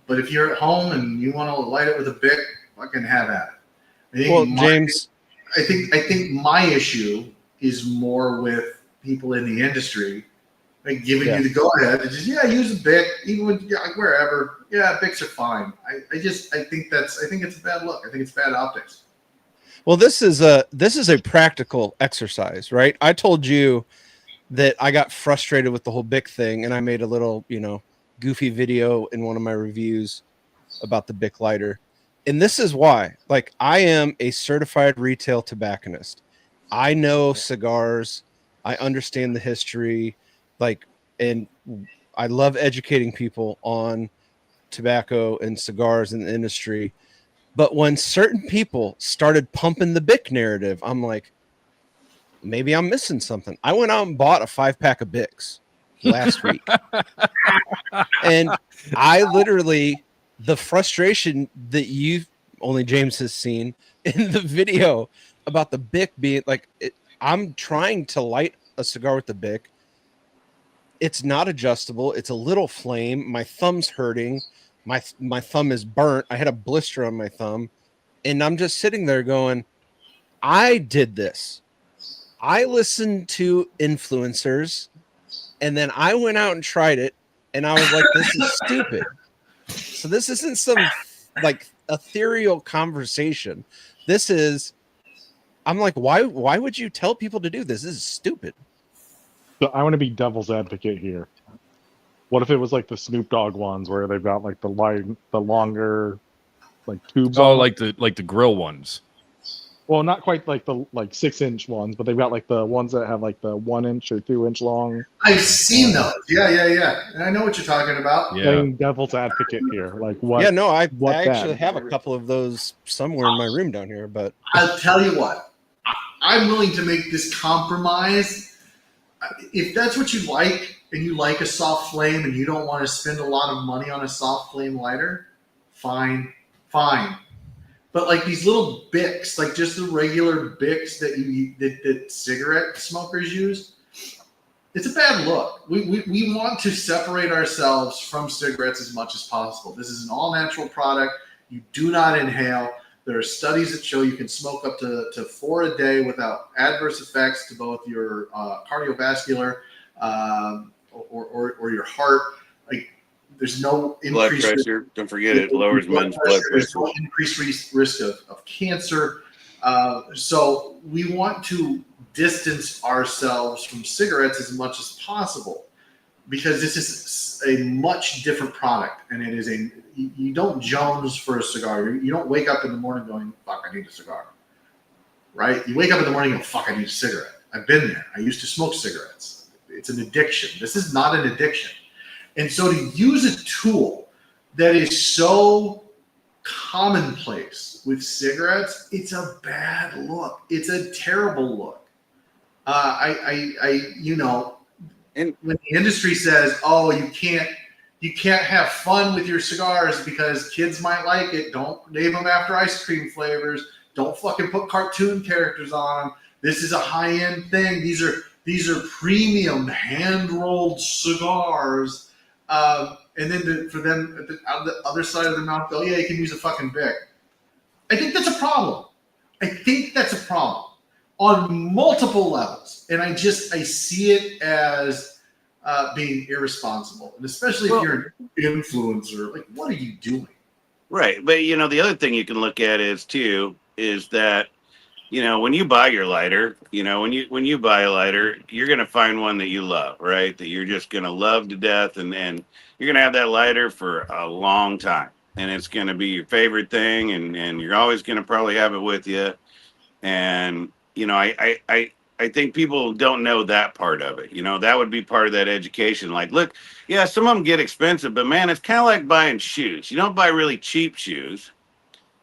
But if you're at home and you want to light it with a BIC, fucking have at it. James, I think my issue is more with people in the industry, like giving you the go ahead and just use a BIC, even with wherever. Yeah, BICs are fine. I think it's a bad look. I think it's bad optics. well, this is a practical exercise, right? I told you that I got frustrated with the whole BIC thing, and I made a little, goofy video in one of my reviews about the BIC lighter. And this is why, like, I am a certified retail tobacconist. I know cigars. I understand the history, and I love educating people on tobacco and cigars in the industry. But when certain people started pumping the BIC narrative, I'm like, maybe I'm missing something. I went out and bought a 5-pack of BICs last week. And I literally, the frustration that only James has seen in the video about the BIC being like, I'm trying to light a cigar with the BIC. It's not adjustable. It's a little flame. My thumb's hurting. My thumb is burnt. I had a blister on my thumb. And I'm just sitting there going, I did this. I listened to influencers, and then I went out and tried it, and I was like, this is stupid. So this isn't some like ethereal conversation. This is, I'm like, why would you tell people to do this? This is stupid. So I want to be devil's advocate here. What if it was like the Snoop Dogg ones where they've got like the longer like tubes? Oh, like the grill ones. Well, not quite like the 6-inch ones, but they've got like the ones that have like the 1-inch or 2-inch long. I've seen those. Yeah. And I know what you're talking about. Yeah. Playing devil's advocate here. Like what? Yeah, no, I actually have a couple of those somewhere in my room down here, but I'll tell you what, I'm willing to make this compromise. If that's what you like, and you like a soft flame and you don't want to spend a lot of money on a soft flame lighter, fine. But like these little BICs, like just the regular BICs that cigarette smokers use, it's a bad look. We want to separate ourselves from cigarettes as much as possible. This is an all-natural product. You do not inhale. There are studies that show you can smoke up to 4 a day without adverse effects to both your cardiovascular or your heart. Like, there's no Blood increased pressure. Don't forget it lowers men's blood There's pressure. no increased risk of cancer. So we want to distance ourselves from cigarettes as much as possible, because this is a much different product, and it is you don't Jones for a cigar. You don't wake up in the morning going, fuck, I need a cigar, right? You wake up in the morning and go, fuck, I need a cigarette. I've been there. I used to smoke cigarettes. It's an addiction. This is not an addiction. And so to use a tool that is so commonplace with cigarettes, it's a bad look. It's a terrible look. When the industry says, "Oh, you can't have fun with your cigars because kids might like it. Don't name them after ice cream flavors. Don't fucking put cartoon characters on them." This is a high-end thing. These are premium hand-rolled cigars. And then for them on the other side of the mouth go, yeah, you can use a fucking Bic. I think that's a problem. On multiple levels. And I see it as being irresponsible. And especially if you're an influencer, like, what are you doing? Right. But, the other thing you can look at is that, when you buy your lighter, when you buy a lighter, you're going to find one that you love, right? That you're just going to love to death. And you're going to have that lighter for a long time. And it's going to be your favorite thing. And you're always going to probably have it with you. And, I think people don't know that part of it. That would be part of that education. Like, look, yeah, some of them get expensive, but man, it's kind of like buying shoes. You don't buy really cheap shoes.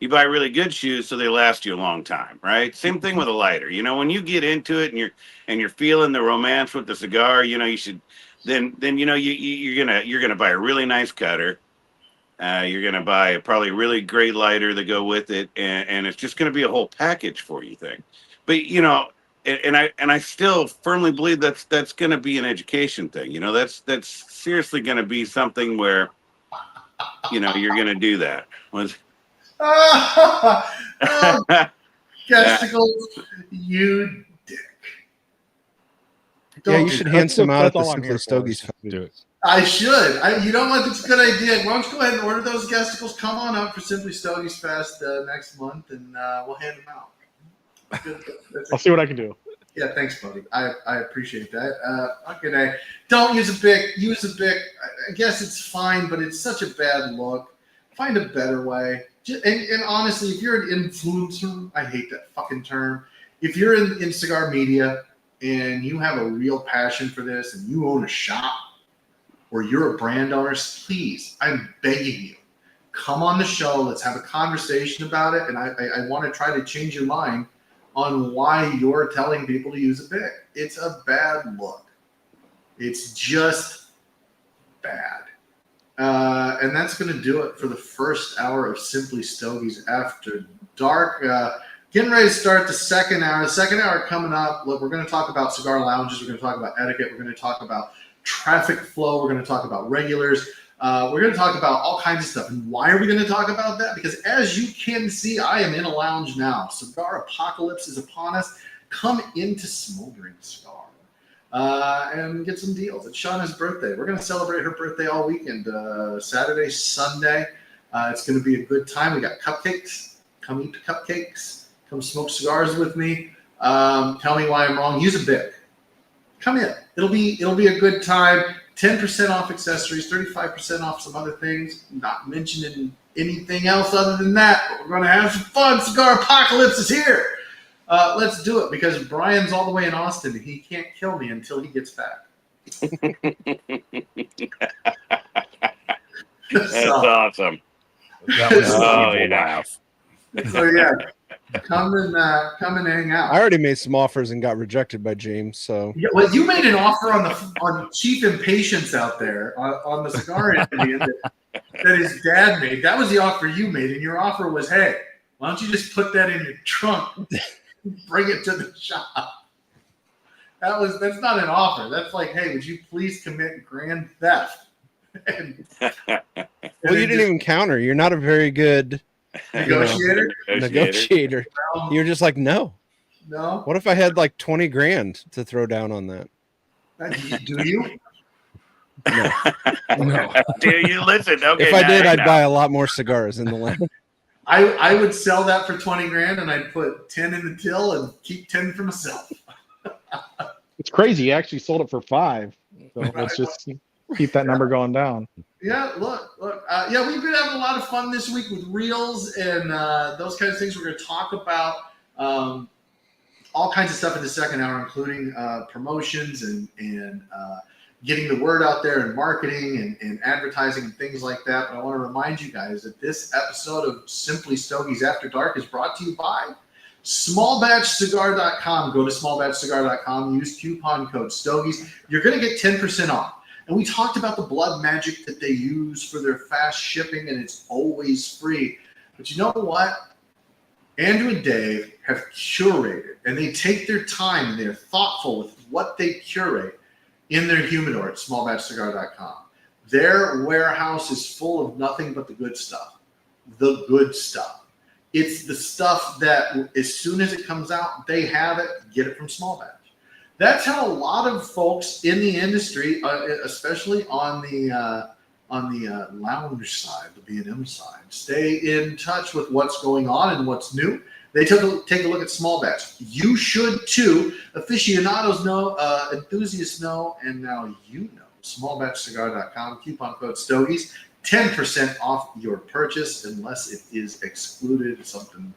You buy really good shoes so they last you a long time, right? Same thing with a lighter. When you get into it and you're feeling the romance with the cigar, you should then you're gonna buy a really nice cutter. You're gonna buy probably a really great lighter to go with it, and it's just gonna be a whole package for you thing. But and I still firmly believe that's gonna be an education thing. That's seriously gonna be something where you're gonna do that. Gesticles, you dick. Yeah, you should hand some out at the all I'm Simply here for. Stogies. Do it. I should. You know what? It's a good idea. Why don't you go ahead and order those gesticles? Come on up for Simply Stogies Fest next month, and we'll hand them out. I'll see what I can do. Yeah, thanks, buddy. I appreciate that. Okay, don't use a Bic. Use a Bic. I guess it's fine, but it's such a bad look. Find a better way. And honestly, if you're an influencer, I hate that fucking term. If you're in cigar media and you have a real passion for this and you own a shop or you're a brand owner, please, I'm begging you, come on the show. Let's have a conversation about it. And I want to try to change your mind on why you're telling people to use a Bic. It's a bad look. It's just bad. And that's going to do it for the first hour of Simply Stogies After Dark. Getting ready to start the second hour. The second hour coming up. Look, we're going to talk about cigar lounges. We're going to talk about etiquette. We're going to talk about traffic flow. We're going to talk about regulars. We're going to talk about all kinds of stuff. And why are we going to talk about that? Because as you can see, I am in a lounge now. Cigar apocalypse is upon us. Come into Smoldering Cigar and get some deals. It's Shauna's birthday. We're going to celebrate her birthday all weekend, Saturday, Sunday. It's going to be a good time. We got cupcakes. Come eat the cupcakes. Come smoke cigars with me. Tell me why I'm wrong. Use a Bic. Come in. It'll be a good time. 10% off accessories, 35% off some other things. Not mentioning anything else other than that. But we're going to have some fun. Cigar apocalypse is here. Let's do it because Brian's all the way in Austin. He can't kill me until he gets back. That's awesome. That was Oh, an evil yeah. laugh. So yeah, come and hang out. I already made some offers and got rejected by James. So Yeah, well, you made an offer on Chief Impatience out there on the cigar Indian that his dad made. That was the offer you made, and your offer was, hey, why don't you just put that in your trunk, bring it to the shop. That's not an offer. That's like, hey, would you please commit grand theft? well, you didn't even counter. You're not a very good negotiator. negotiator. You're just like, no. No. What if I had like 20 grand to throw down on that? Do you? No. Do you listen? Okay. If I did, I'd buy a lot more cigars in the land. I would sell that for 20 grand and I'd put 10 in the till and keep 10 for myself. It's crazy. He actually sold it for 5. So let's just keep that number going down. Yeah, look. Yeah, we've been having a lot of fun this week with reels and those kinds of things. We're going to talk about all kinds of stuff in the second hour, including promotions and getting the word out there and marketing and advertising and things like that. But I want to remind you guys that this episode of Simply Stogies After Dark is brought to you by smallbatchcigar.com. Go to smallbatchcigar.com, use coupon code Stogies. You're going to get 10% off. And we talked about the blood magic that they use for their fast shipping, and it's always free. But you know what? Andrew and Dave have curated, and they take their time and they're thoughtful with what they curate in their humidor at smallbatchcigar.com. Their warehouse is full of nothing but the good stuff. The good stuff. It's the stuff that as soon as it comes out, they have it, get it from Small Batch. That's how a lot of folks in the industry, especially on the lounge side, the B&M side, stay in touch with what's going on and what's new. They take a look at Small Batch. You should too. Aficionados know, enthusiasts know, and now you know. Smallbatchcigar.com, coupon code Stogies, 10% off your purchase unless it is excluded, something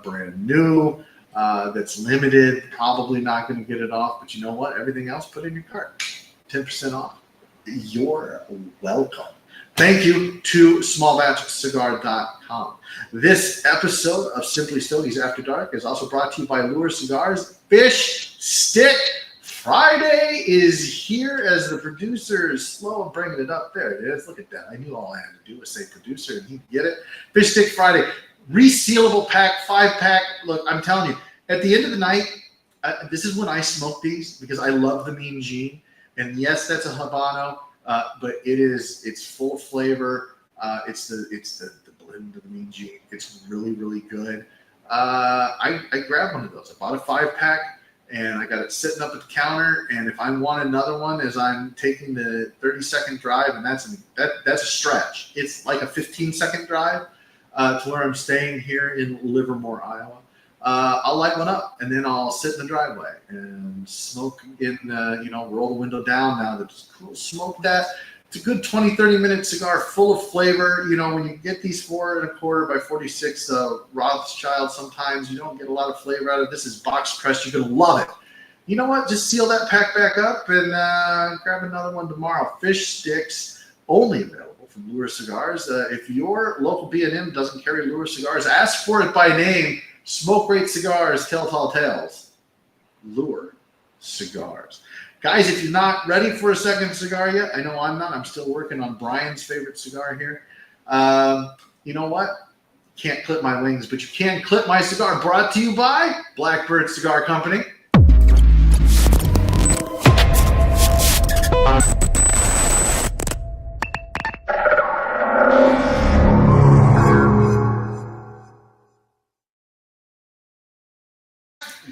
brand new that's limited. Probably not going to get it off, but you know what? Everything else, put in your cart. 10% off. You're welcome. Thank you to smallbatchcigar.com. This episode of Simply Stogies After Dark is also brought to you by Lure Cigars. Fish Stick Friday is here as the producer is slow in bringing it up. There it is. Look at that. I knew all I had to do was say producer and he'd get it. Fish Stick Friday. Resealable pack, 5-pack. Look, I'm telling you, at the end of the night, this is when I smoke these because I love the Mean Gene. And yes, that's a Habano, but it's full of flavor. It's the blend of the Mean Gene. It's really, really good. I grabbed one of those. I bought a 5-pack. And I got it sitting up at the counter. And if I want another one as I'm taking the 30-second drive, and that's a stretch. It's like a 15-second drive to where I'm staying here in Livermore, Iowa. I'll light one up, and then I'll sit in the driveway and smoke in, roll the window down now. That's cool. Smoke that. It's a good 20, 30-minute cigar full of flavor. You know, when you get these 4 1/4 by 46 Rothschild, sometimes you don't get a lot of flavor out of it. This is box pressed. You're going to love it. You know what? Just seal that pack back up and grab another one tomorrow. Fish Sticks, only available from Lure Cigars. If your local B&M doesn't carry Lure Cigars, ask for it by name. Smoke Great Cigars, tell tall tales. Lure Cigars. Guys, if you're not ready for a second cigar yet, I know I'm not. I'm still working on Brian's favorite cigar here. You know what? Can't clip my wings, but you can clip my cigar. Brought to you by Blackbird Cigar Company.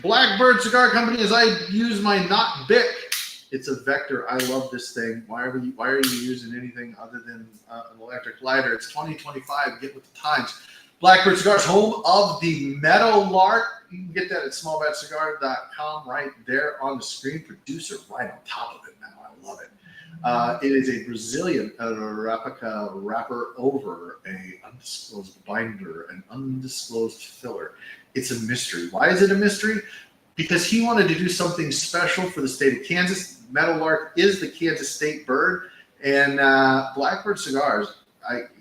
Blackbird Cigar Company, as I use my not Bic. It's a Vector. I love this thing. Why are you using anything other than an electric lighter? It's 2025. Get with the times. Blackbird Cigars, home of the Meadowlark. You can get that at smallbatchcigar.com right there on the screen. Producer right on top of it now. I love it. It is a Brazilian Arabica wrapper over a undisclosed binder, an undisclosed filler. It's a mystery. Why is it a mystery? Because he wanted to do something special for the state of Kansas. Meadowlark is the Kansas state bird. And Blackbird Cigars,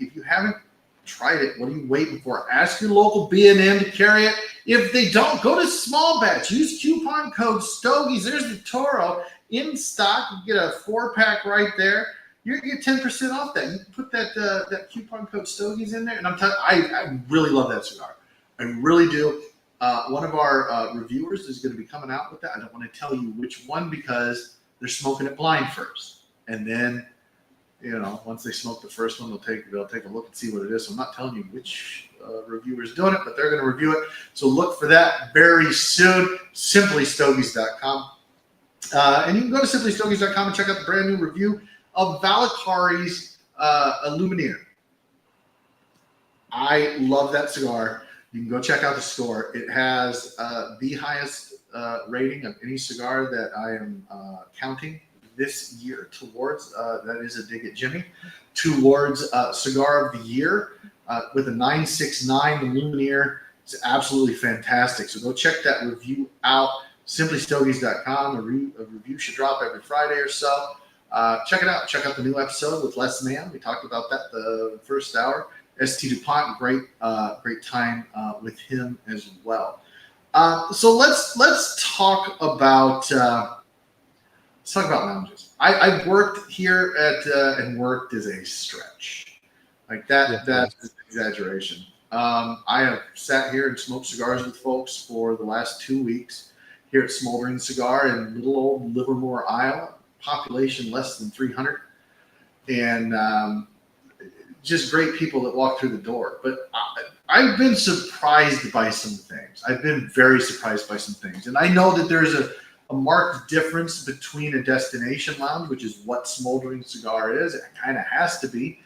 if you haven't tried it, what are you waiting for? Ask your local B&M to carry it. If they don't, go to Small Batch. Use coupon code Stogies. There's the Toro in stock. You get a 4-pack right there. You get 10% off that. You can put that coupon code Stogies in there. And I'm telling you, I really love that cigar. I really do. One of our reviewers is going to be coming out with that. I don't want to tell you which one because they're smoking it blind first, and then once they smoke the first one, they'll take a look and see what it is. So I'm not telling you which reviewer is doing it, but they're going to review it. So look for that very soon. SimplyStogies.com, and you can go to SimplyStogies.com and check out the brand new review of Valakari's Lumineer. I love that cigar. You can go check out the store. It has the highest rating of any cigar that I am counting this year towards, that is a dig at Jimmy, towards Cigar of the Year with a 969. The Lumineer is absolutely fantastic. So go check that review out. SimplyStogies.com. A review should drop every Friday or so. Check it out. Check out the new episode with Les Mann. We talked about that the first hour. St. DuPont, great time with him as well. So let's talk about lounges. I worked here and worked is a stretch. Like that. Yeah, that's an exaggeration. I have sat here and smoked cigars with folks for the last 2 weeks here at Smoldering Cigar in little old Livermore, Iowa. Population less than 300, and just great people that walk through the door. But I've been surprised by some things. I've been very surprised by some things, and I know that there's a marked difference between a destination lounge, which is what Smoldering Cigar is. It kind of has to be.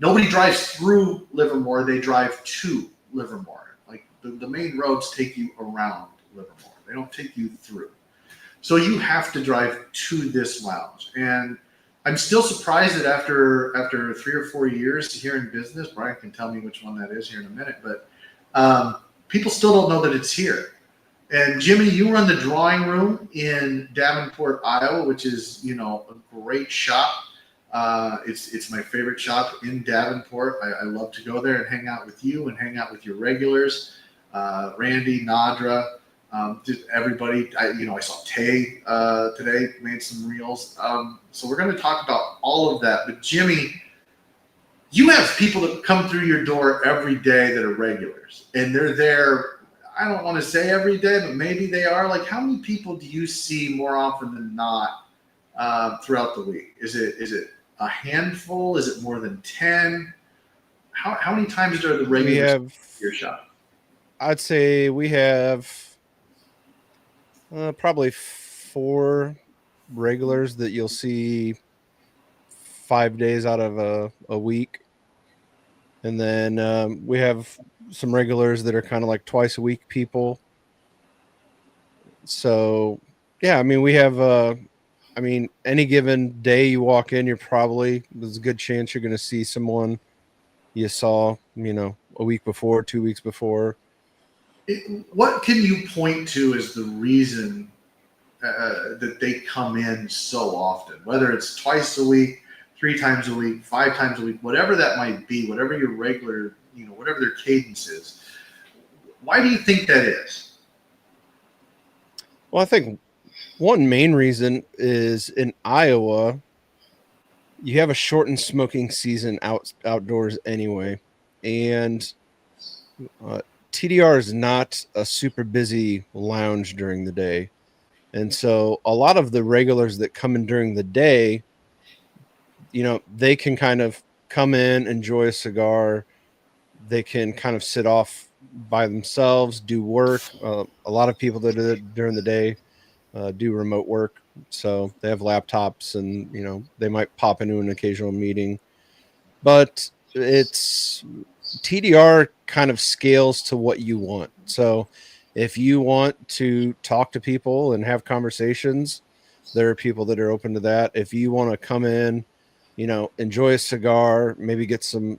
Nobody drives through Livermore; they drive to Livermore. Like the main roads take you around Livermore; they don't take you through. So you have to drive to this lounge, and I'm still surprised that after 3 or 4 years here in business, Brian can tell me which one that is here in a minute, but people still don't know that it's here. And Jimmy, you run the drawing room in Davenport, Iowa, which is a great shop. It's my favorite shop in Davenport. I love to go there and hang out with you and hang out with your regulars, Randy, Nadra. Just everybody, I saw Tay today, made some reels. So we're going to talk about all of that. But Jimmy, you have people that come through your door every day that are regulars, and they're there. I don't want to say every day, but maybe they are. Like, how many people do you see more often than not throughout the week? Is it a handful? Is it more than 10? How many times are the regulars at your shop? I'd say we have probably 4 regulars that you'll see 5 days out of a week. And then we have some regulars that are kind of like twice a week people. So, yeah, I mean, we have, any given day you walk in, there's a good chance you're going to see someone you saw, a week before, 2 weeks before. What can you point to as the reason that they come in so often? Whether it's twice a week, 3 times a week, 5 times a week, whatever that might be, whatever your regular, whatever their cadence is. Why do you think that is? Well, I think one main reason is in Iowa, you have a shortened smoking season outdoors anyway, and TDR is not a super busy lounge during the day. And so a lot of the regulars that come in during the day, they can kind of come in, enjoy a cigar. They can kind of sit off by themselves, do work. A lot of people that do it during the day do remote work. So they have laptops and, they might pop into an occasional meeting. But it's TDR kind of scales to what you want. So if you want to talk to people and have conversations, there are people that are open to that. If you want to come in, enjoy a cigar, maybe get some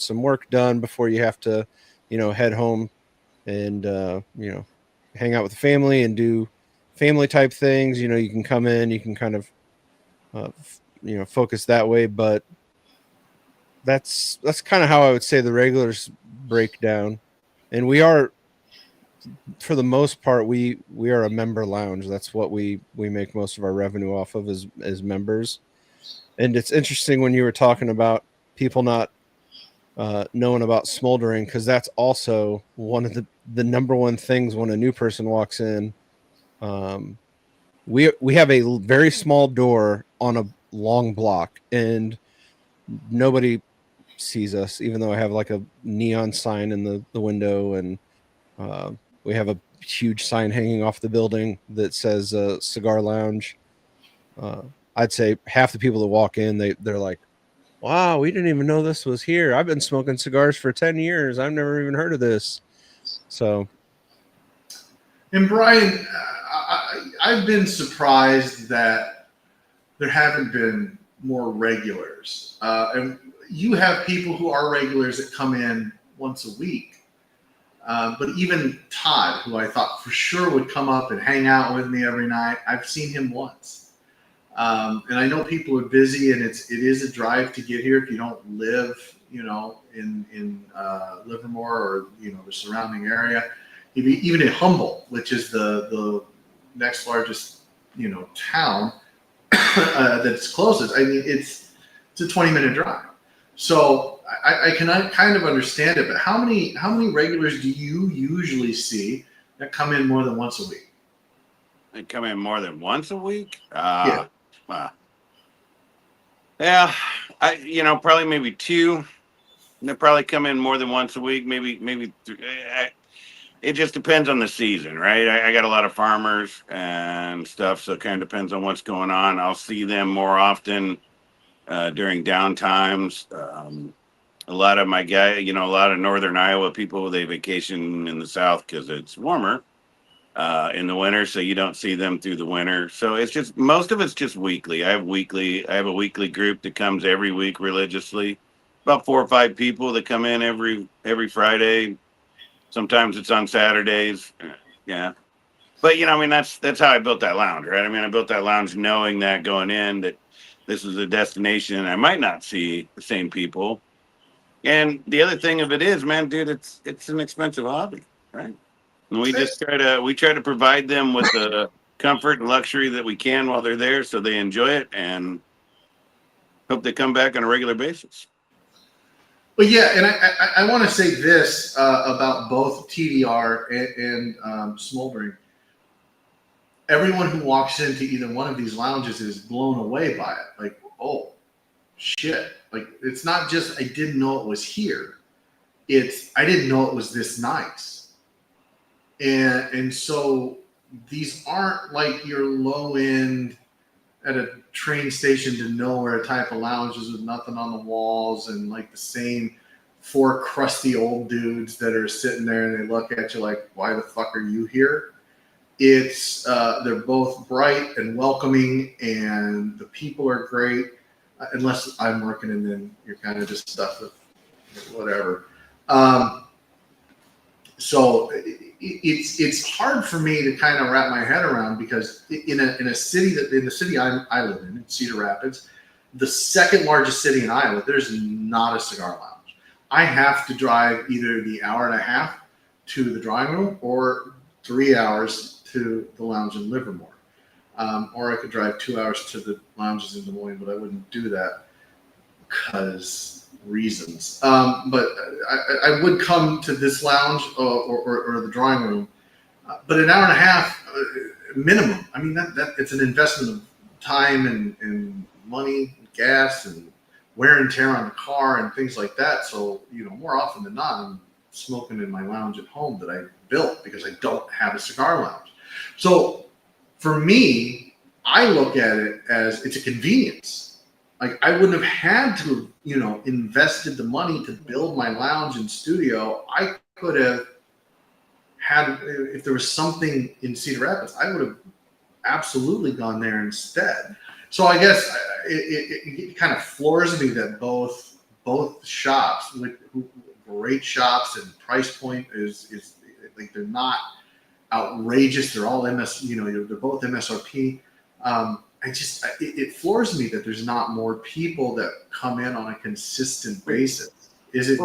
work done before you have to, head home and, hang out with the family and do family type things, you can come in, you can kind of, focus that way. But that's kind of how I would say the regulars break down. And we are, for the most part, we are a member lounge. That's what we make most of our revenue off of as members. And it's interesting when you were talking about people not knowing about Smoldering, because that's also one of the number one things when a new person walks in. We have a very small door on a long block, and nobody sees us, even though I have like a neon sign in the window, and we have a huge sign hanging off the building that says Cigar Lounge. I'd say half the people that walk in, they're like, wow, we didn't even know this was here. I've been smoking cigars for 10 years. I've never even heard of this. So. And Brian, I've been surprised that there haven't been more regulars. And you have people who are regulars that come in once a week. But even Todd, who I thought for sure would come up and hang out with me every night, I've seen him once. And I know people are busy, and it is a drive to get here if you don't live, in Livermore or the surrounding area. Even in Humboldt, which is the next largest town that's closest. I mean, it's a 20-minute drive. So I can kind of understand it, but how many regulars do you usually see that come in more than once a week? They come in more than once a week. Yeah. Yeah, probably maybe two. They probably come in more than once a week. Maybe it just depends on the season, right? I got a lot of farmers and stuff, so it kind of depends on what's going on. I'll see them more often during down times. A lot of my a lot of northern Iowa people, they vacation in the south because it's warmer in the winter, so you don't see them through the winter. So it's just most of it's just weekly. I have a weekly group that comes every week religiously. About 4 or 5 people that come in every Friday. Sometimes it's on Saturdays. Yeah. But that's how I built that lounge, right? I mean, I built that lounge knowing that going in that this is a destination. I might not see the same people. And the other thing of it is, man, dude, it's an expensive hobby, right? And we try to provide them with the comfort and luxury that we can while they're there, so they enjoy it and hope they come back on a regular basis. But yeah, and I want to say this about both TDR and Smoldering. Everyone who walks into either one of these lounges is blown away by it. Like, oh, shit. Like, it's not just I didn't know it was here. It's I didn't know it was this nice. And so these aren't like your low end at a train station to nowhere type of lounges with nothing on the walls and like the same 4 crusty old dudes that are sitting there and they look at you like, why the fuck are you here? It's they're both bright and welcoming and the people are great, unless I'm working and then you're kind of just stuck with whatever. So it's hard for me to kind of wrap my head around because in the city I live in Cedar Rapids, the second largest city in Iowa, there's not a cigar lounge. I have to drive either the hour and a half to the drawing room or 3 hours to the lounge in Livermore. Or I could drive 2 hours to the lounges in Des Moines, but I wouldn't do that because reasons. But I would come to this lounge or the drawing room, but an hour and a half minimum. I mean, that it's an investment of time and money, and gas, and wear and tear on the car and things like that. So, more often than not, I'm smoking in my lounge at home that I built because I don't have a cigar lounge. So for me, I look at it as it's a convenience. Like I wouldn't have had to, invested the money to build my lounge and studio. I could have had, if there was something in Cedar Rapids, I would have absolutely gone there instead. So I guess it kind of floors me that both shops with great shops and price point is like they're not outrageous. They're all they're both MSRP. It floors me that there's not more people that come in on a consistent basis. Is it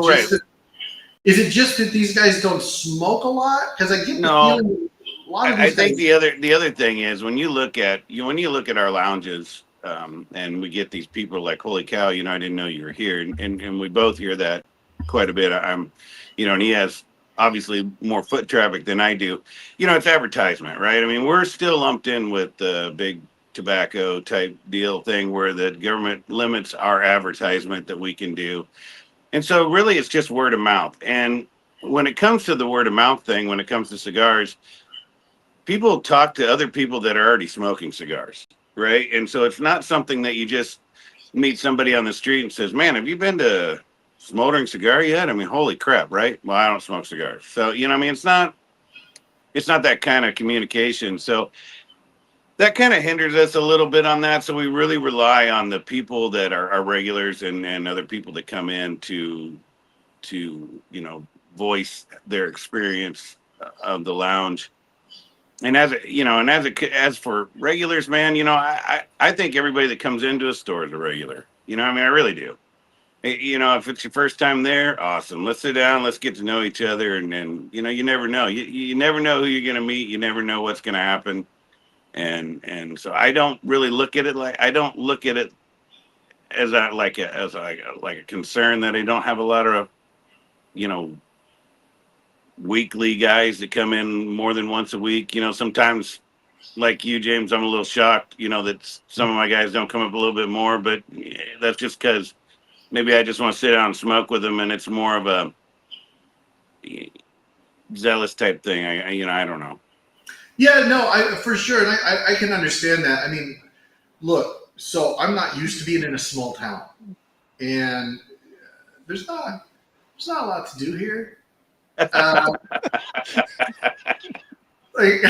just that these guys don't smoke a lot? Because I get the feeling a lot of these I think the other thing is when you look at our lounges, and we get these people like, holy cow, I didn't know you were here, and we both hear that quite a bit. And he has obviously more foot traffic than I do. It's advertisement, right? I mean, we're still lumped in with the big tobacco type deal thing where the government limits our advertisement that we can do. And so really it's just word of mouth. And when it comes to the word of mouth thing, when it comes to cigars, people talk to other people that are already smoking cigars, right? And so it's not something that you just meet somebody on the street and says, man, have you been to Smoldering Cigar yet? I mean, holy crap, right? Well, I don't smoke cigars. So, it's not that kind of communication. So that kind of hinders us a little bit on that. So we really rely on the people that are regulars and other people that come in to voice their experience of the lounge. And as for regulars, man, I think everybody that comes into a store is a regular. I really do. If it's your first time there, awesome. Let's sit down. Let's get to know each other. And then, you never know. You never know who you're going to meet. You never know what's going to happen. And so I don't really look at it as a concern that I don't have a lot of, you know, weekly guys that come in more than once a week. You know, sometimes like you, James, I'm a little shocked, you know, that some of my guys don't come up a little bit more, but that's just because maybe I just want to sit down and smoke with them, and it's more of a zealous type thing. I don't know. Yeah, no, I for sure, and I can understand that. I mean, look, so I'm not used to being in a small town, and there's not a lot to do here. Like,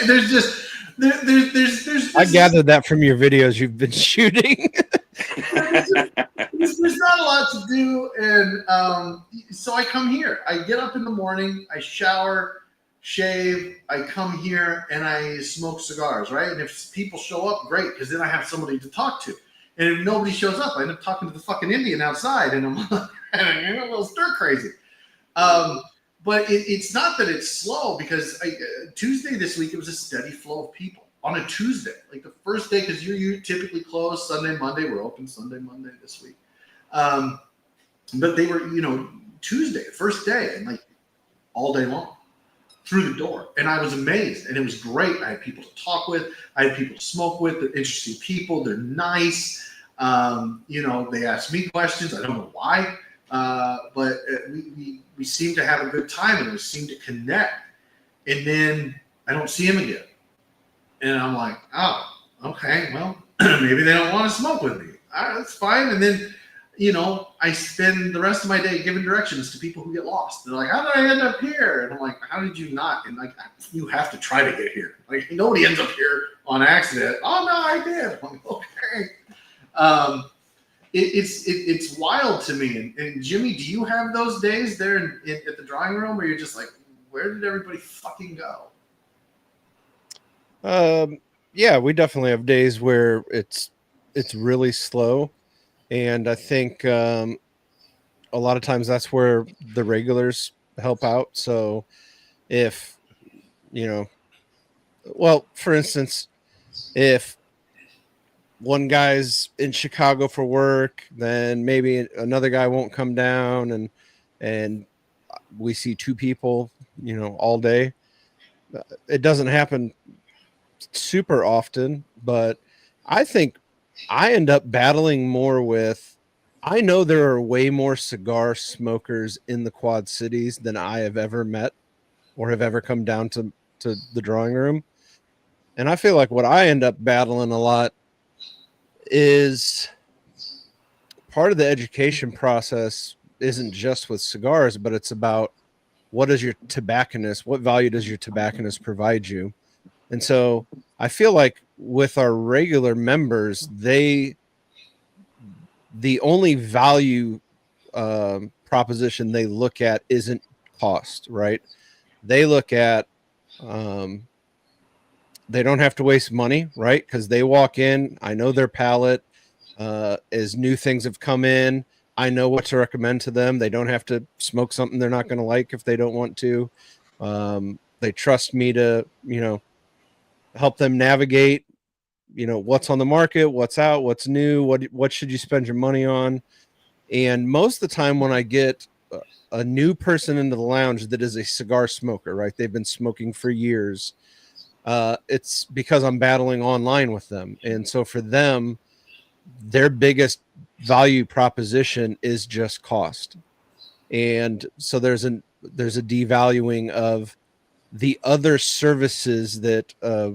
there's just there's I gathered that from your videos you've been shooting. there's not a lot to do, and so I come here. I get up in the morning, I shower, shave, I come here, and I smoke cigars, right? And if people show up, great, because then I have somebody to talk to. And if nobody shows up, I end up talking to the fucking Indian outside, and I'm a little stir crazy. But it's not that it's slow, because Tuesday this week, it was a steady flow of people on a Tuesday. Like the first day, because you're typically closed Sunday, Monday. We're open Sunday, Monday this week. But they were, Tuesday, first day, and like all day long through the door. And I was amazed, and it was great. I had people to talk with. I had people to smoke with. They're interesting people. They're nice. They asked me questions. I don't know why. But we seem to have a good time, and we seem to connect. And then I don't see him again. And I'm like, oh, okay, well, maybe they don't want to smoke with me. All right, that's fine. And then, I spend the rest of my day giving directions to people who get lost. They're like, how did I end up here? And I'm like, how did you not? And like, you have to try to get here. Like, nobody ends up here on accident. Oh, no, I did. I'm like, okay. It's wild to me. And Jimmy, do you have those days there at the drawing room where you're just like, where did everybody fucking go? Yeah, we definitely have days where it's really slow, and I think a lot of times that's where the regulars help out. So if for instance, if one guy's in Chicago for work, then maybe another guy won't come down, and we see two people, all day. It doesn't happen super often, but I think I end up battling more with, I know there are way more cigar smokers in the Quad Cities than I have ever met or have ever come down to the drawing room. And I feel like what I end up battling a lot is part of the education process isn't just with cigars, but it's about what value does your tobacconist provide you? And so I feel like with our regular members, the only value proposition they look at isn't cost, right? They look at they don't have to waste money, right? Because they walk in, I know their palate. As new things have come in, I know what to recommend to them. They don't have to smoke something they're not going to like if they don't want to. They trust me to, help them navigate, what's on the market, what's out, what's new, what should you spend your money on. And most of the time when I get a new person into the lounge that is a cigar smoker, right? They've been smoking for years. It's because I'm battling online with them. And so for them, their biggest value proposition is just cost. And so there's a devaluing of the other services that a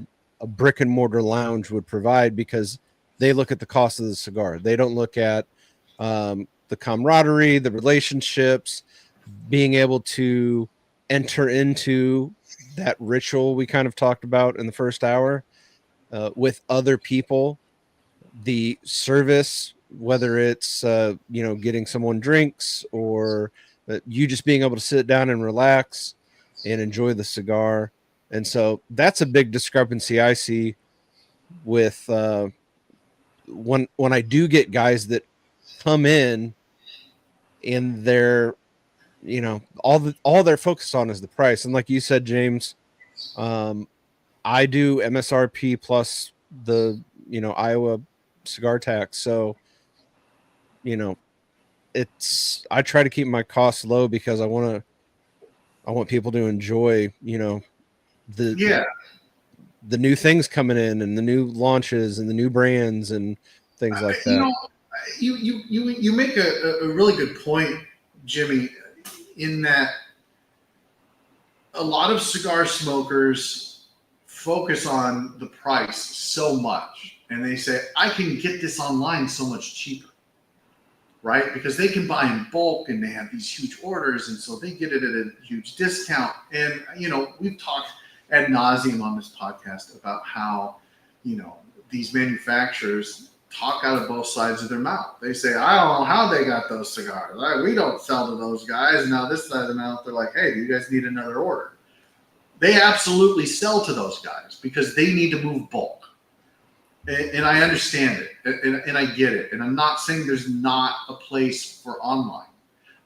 brick and mortar lounge would provide, because they look at the cost of the cigar. They don't look at the camaraderie, the relationships, being able to enter into that ritual we kind of talked about in the first hour with other people, the service, whether it's getting someone drinks or you just being able to sit down and relax and enjoy the cigar. And so that's a big discrepancy I see with when I do get guys that come in and they're, all they're focused on is the price. And like you said, James, I do MSRP plus the, Iowa cigar tax. So you know, I try to keep my costs low because I want people to enjoy, you know, Yeah. the new things coming in and the new launches and the new brands and things like that. You know, you make a really good point, Jimmy, in that a lot of cigar smokers focus on the price so much, and they say, I can get this online so much cheaper, right? Because they can buy in bulk and they have these huge orders, and so they get it at a huge discount. And, you know, we've talked ad nauseum on this podcast about how, you know, these manufacturers talk out of both sides of their mouth. They say, I don't know how they got those cigars. We don't sell to those guys. And now this side of the mouth, they're like, hey, do you guys need another order? They absolutely sell to those guys because they need to move bulk. And I understand it, and I get it. And I'm not saying there's not a place for online.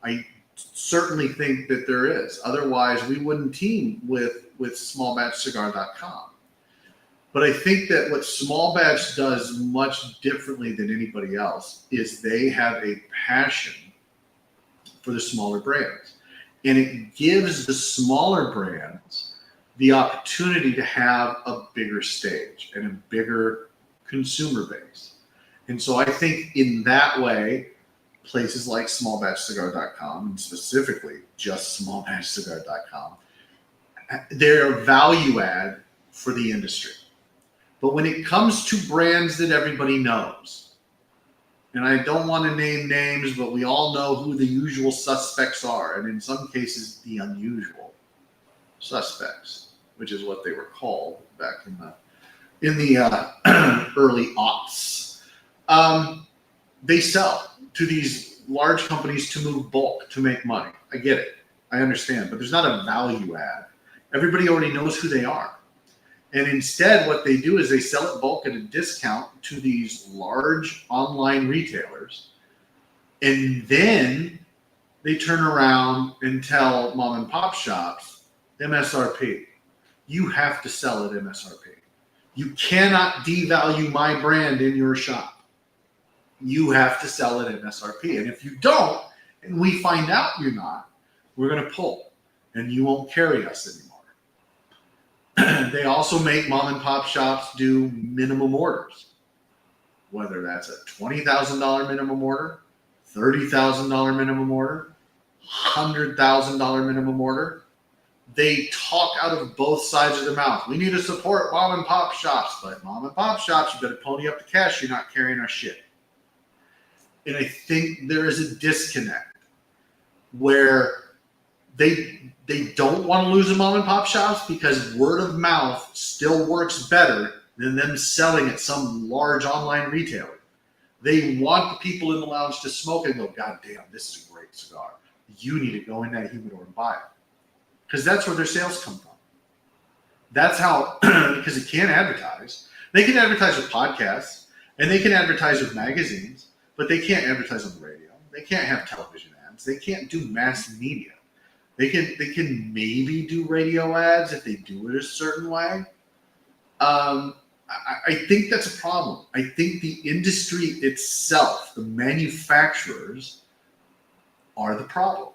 I certainly think that there is. Otherwise, we wouldn't team with smallbatchcigar.com. But I think that what Small Batch does much differently than anybody else is they have a passion for the smaller brands. And it gives the smaller brands the opportunity to have a bigger stage and a bigger consumer base. And so I think in that way, places like smallbatchcigar.com, and specifically just smallbatchcigar.com, they're a value add for the industry. But when it comes to brands that everybody knows, and I don't want to name names, but we all know who the usual suspects are, and in some cases, the unusual suspects, which is what they were called back in the early aughts. They sell to these large companies to move bulk, to make money. I get it. I understand. But there's not a value add. Everybody already knows who they are. And instead, what they do is they sell it bulk at a discount to these large online retailers. And then they turn around and tell mom and pop shops, MSRP. You have to sell at MSRP. You cannot devalue my brand in your shop. You have to sell it at MSRP. And if you don't, and we find out you're not, we're going to pull, and you won't carry us anymore. They also make mom and pop shops do minimum orders, whether that's a $20,000 minimum order, $30,000 minimum order, $100,000 minimum order. They talk out of both sides of their mouth. We need to support mom and pop shops, but mom and pop shops, you better pony up the cash. You're not carrying our shit. And I think there is a disconnect where they don't want to lose the mom and pop shops because word of mouth still works better than them selling at some large online retailer. They want the people in the lounge to smoke and go, God damn, this is a great cigar. You need to go in that humidor and buy it. Because that's where their sales come from. That's how, because they can't advertise. They can advertise with podcasts, and they can advertise with magazines, but they can't advertise on the radio. They can't have television ads. They can't do mass media. They can maybe do radio ads if they do it a certain way. I think that's a problem. I think the industry itself, the manufacturers, are the problem.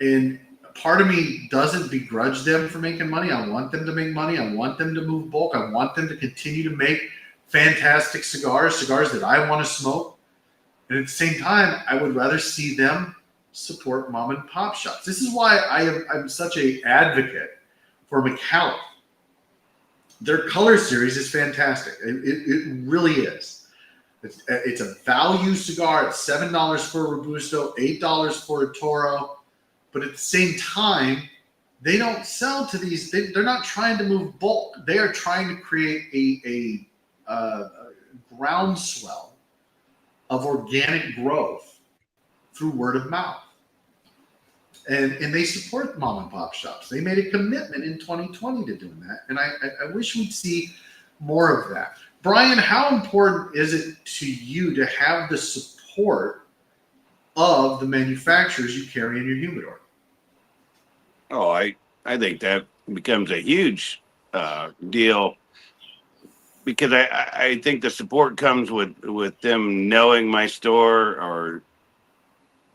And part of me doesn't begrudge them for making money. I want them to make money. I want them to move bulk. I want them to continue to make fantastic cigars that I want to smoke. And at the same time, I would rather see them support mom and pop shops. This is why I'm such an advocate for McAuliffe. Their color series is fantastic. It really is. It's a value cigar. It's $7 for a Robusto, $8 for a Toro. But at the same time, they don't sell to these. They're not trying to move bulk. They are trying to create a groundswell of organic growth through word of mouth. And they support mom and pop shops. They made a commitment in 2020 to doing that. And I wish we'd see more of that. Brian, how important is it to you to have the support of the manufacturers you carry in your humidor? Oh, I think that becomes a huge deal because I think the support comes with them knowing my store or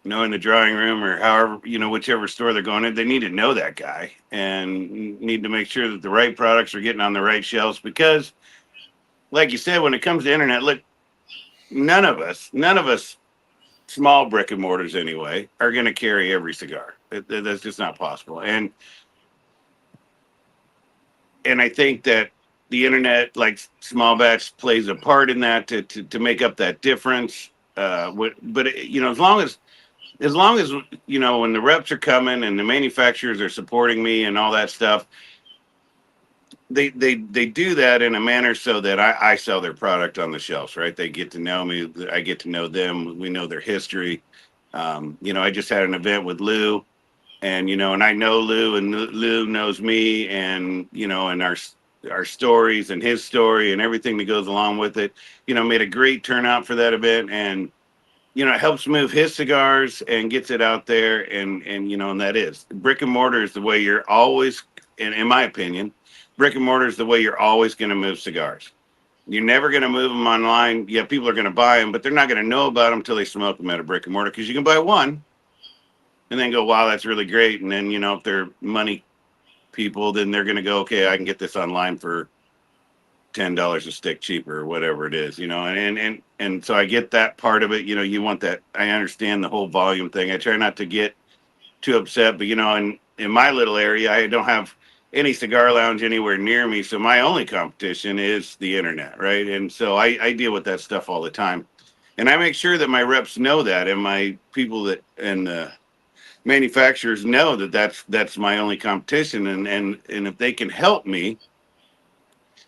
knowing the drawing room or however, whichever store they're going in. They need to know that guy and need to make sure that the right products are getting on the right shelves because, like you said, when it comes to internet, look, none of us small brick and mortars anyway are going to carry every cigar. That's just not possible. And I think that the internet, like small batch, plays a part in that to make up that difference. But as long as when the reps are coming and the manufacturers are supporting me and all that stuff, they do that in a manner so that I sell their product on the shelves, right? They get to know me, I get to know them, we know their history. I just had an event with Lou, and and I know Lou, and Lou knows me, and and our stories and his story and everything that goes along with it. Made a great turnout for that event, and it helps move his cigars and gets it out there, and that is brick and mortar is the way you're always, in my opinion, brick and mortar is the way you're always going to move cigars. You're never going to move them online. Yeah, people are going to buy them, but they're not going to know about them until they smoke them at a brick and mortar, because you can buy one and then go, wow, that's really great. And then, if they're money people, then they're going to go, okay, I can get this online for $10 a stick cheaper or whatever it is, and so I get that part of it. You want that. I understand the whole volume thing. I try not to get too upset, but in my little area, I don't have any cigar lounge anywhere near me. So my only competition is the internet, right? And so I deal with that stuff all the time. And I make sure that my reps know that, and my people that and manufacturers know that that's my only competition. And if they can help me,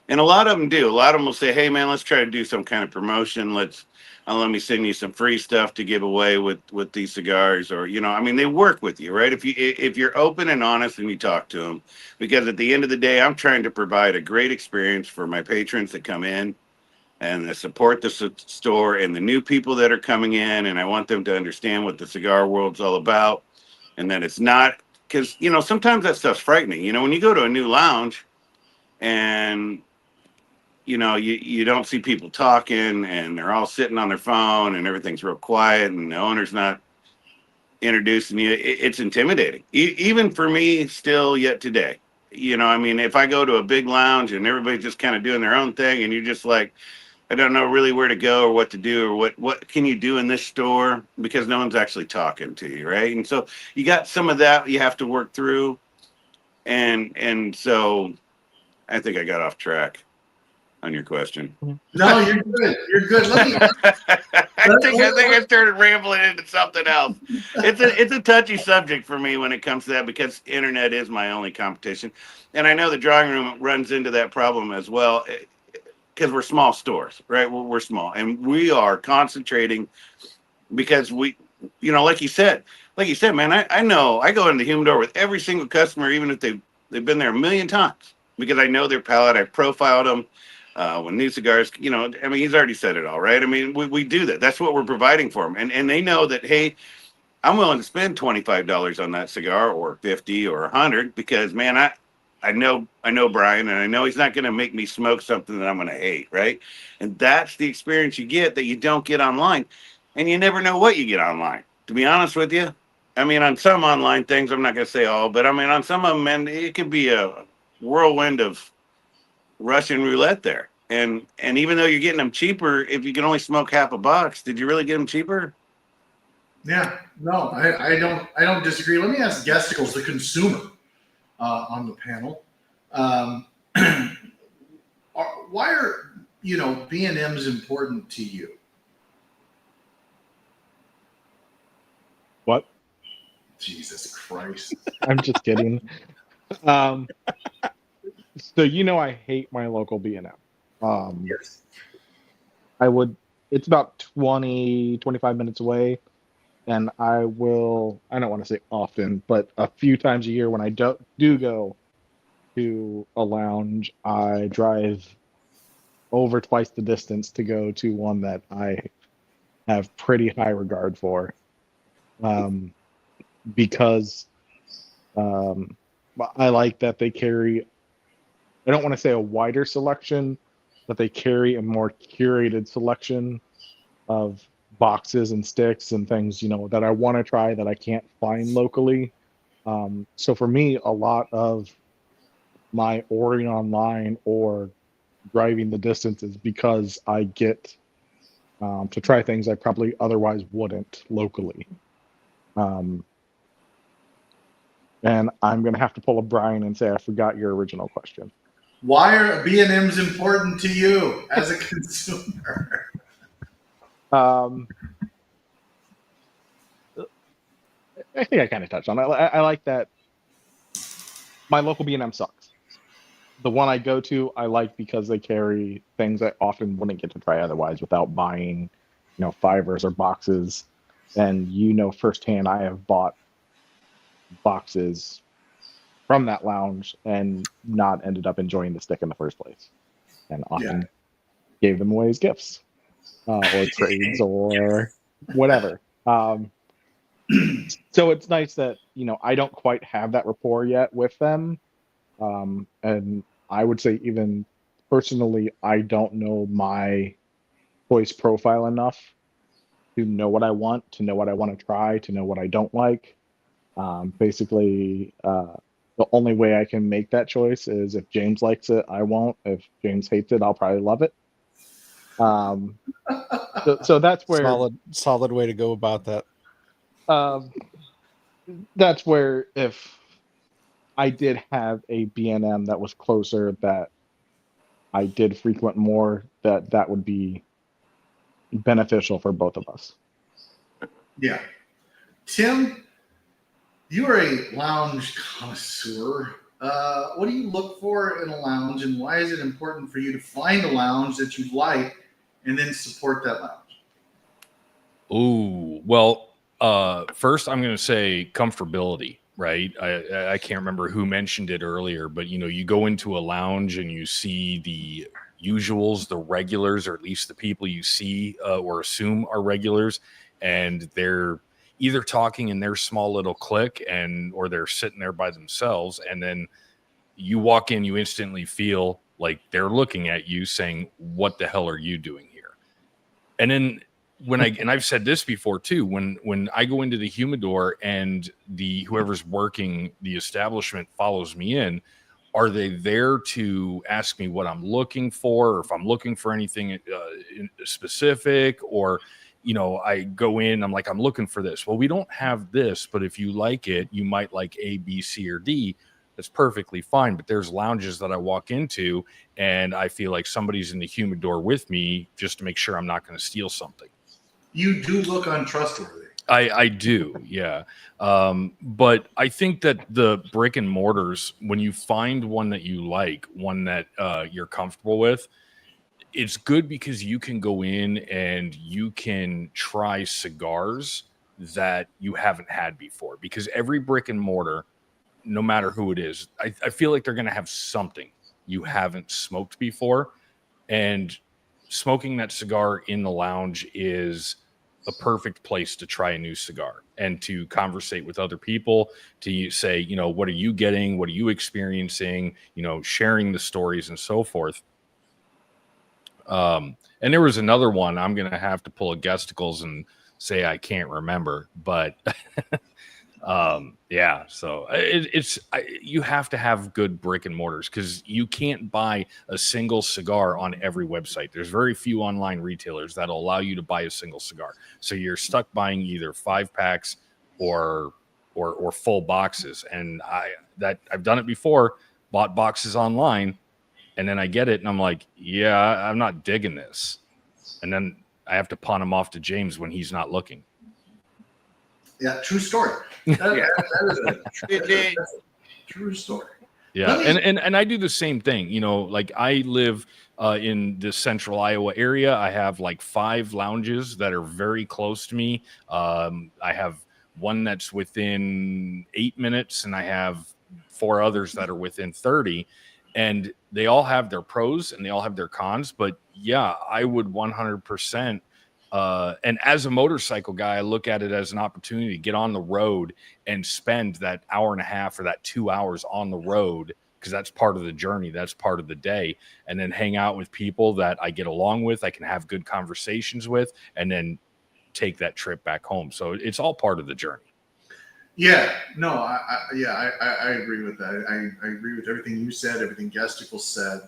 and a lot of them do. A lot of them will say, "Hey, man, let's try to do some kind of promotion. Let me send you some free stuff to give away with these cigars." Or they work with you, right? If you're open and honest and you talk to them, because at the end of the day, I'm trying to provide a great experience for my patrons that come in and that support the store and the new people that are coming in, and I want them to understand what the cigar world's all about, and that it's not, because sometimes that stuff's frightening. When you go to a new lounge and you don't see people talking and they're all sitting on their phone and everything's real quiet and the owner's not introducing you. It's intimidating, even for me still yet today. If I go to a big lounge and everybody's just kind of doing their own thing and you're just like, I don't know really where to go or what to do or what can you do in this store, because no one's actually talking to you, right? And so you got some of that you have to work through. And so I think I got off track on your question. No, you're good. You're good. Let me. I think I started rambling into something else. It's a touchy subject for me when it comes to that, because internet is my only competition, and I know the drawing room runs into that problem as well, because we're small stores, right? We're small, and we are concentrating because we, like you said, man. I know I go into the humidor with every single customer, even if they've been there a million times, because I know their palate. I profiled them. When new cigars, he's already said it all, right? We do that. That's what we're providing for them. And they know that, hey, I'm willing to spend $25 on that cigar, or 50 or 100, because, man, I know Brian, and I know he's not going to make me smoke something that I'm going to hate, right? And that's the experience you get that you don't get online. And you never know what you get online, to be honest with you. On some online things, I'm not going to say all, but on some of them, man, it could be a whirlwind of Russian roulette there. And even though you're getting them cheaper, if you can only smoke half a box, did you really get them cheaper? Yeah, no, I don't disagree. Let me ask Gesticles, the consumer, on the panel. Why are B&Ms important to you? What? Jesus Christ! I'm just kidding. So I hate my local B&M. Yes. It's about 20, 25 minutes away, and I don't want to say often, but a few times a year when I do go to a lounge, I drive over twice the distance to go to one that I have pretty high regard for, because I like that they carry, I don't want to say a wider selection, that they carry a more curated selection of boxes and sticks and things, that I want to try that I can't find locally. So for me, a lot of my ordering online or driving the distance is because I get to try things I probably otherwise wouldn't locally. Um, and I'm going to have to pull a Brian and say I forgot your original question. Why are B&Ms important to you as a consumer? Um, I think I kind of touched on it. I like that my local B&M sucks. The one I go to, I like because they carry things I often wouldn't get to try otherwise without buying, fivers or boxes. And firsthand, I have bought boxes from that lounge and not ended up enjoying the stick in the first place, and often gave them away as gifts or trades or whatever. So it's nice that I don't quite have that rapport yet with them, and I would say even personally, I don't know my voice profile enough to know what I want, to know what I want to try, to know what I don't like. Basically, the only way I can make that choice is if James likes it, I won't. If James hates it, I'll probably love it. So that's where solid way to go about that. That's where if I did have a B&M that was closer, that I did frequent more, that would be beneficial for both of us. Yeah. Tim, you are a lounge connoisseur. What do you look for in a lounge, and why is it important for you to find a lounge that you like and then support that lounge? Ooh, well, first I'm going to say comfortability, right? I can't remember who mentioned it earlier, but you go into a lounge and you see the usuals, the regulars, or at least the people you see or assume are regulars, and they're either talking in their small little clique or they're sitting there by themselves, and then you walk in, you instantly feel like they're looking at you saying, "What the hell are you doing here?" And then and I've said this before too, when I go into the humidor and whoever's working the establishment follows me in, are they there to ask me what I'm looking for, or if I'm looking for anything specific, or I go in, I'm like, I'm looking for this. Well, we don't have this, but if you like it, you might like A, B, C, or D. That's perfectly fine. But there's lounges that I walk into and I feel like somebody's in the humidor with me just to make sure I'm not going to steal something. You do look untrustworthy. I do, yeah. But I think that the brick and mortars, when you find one that you like, one that you're comfortable with, it's good because you can go in and you can try cigars that you haven't had before. Because every brick and mortar, no matter who it is, I feel like they're going to have something you haven't smoked before. And smoking that cigar in the lounge is a perfect place to try a new cigar and to conversate with other people, to say, what are you getting? What are you experiencing? Sharing the stories and so forth. And there was another one. I'm going to have to pull a Gesticles and say I can't remember, but yeah, so you have to have good brick and mortars, because you can't buy a single cigar on every website. There's very few online retailers that'll allow you to buy a single cigar, so you're stuck buying either 5-packs or full boxes. And I've done it before, bought boxes online, and then I get it and I'm like, yeah, I'm not digging this, and then I have to pawn them off to James when he's not looking. Yeah, true story. That is a true story. Yeah, and I do the same thing. Like I live in the central Iowa area. I have like 5 lounges that are very close to me. I have one that's within 8 minutes, and I have 4 others that are within 30. And they all have their pros and they all have their cons. But yeah, I would 100%. And as a motorcycle guy, I look at it as an opportunity to get on the road and spend that hour and a half or that 2 hours on the road because that's part of the journey. That's part of the day. And then hang out with people that I get along with, I can have good conversations with, and then take that trip back home. So it's all part of the journey. Yeah, no, I agree with that. I agree with everything you said, everything Gesticle said.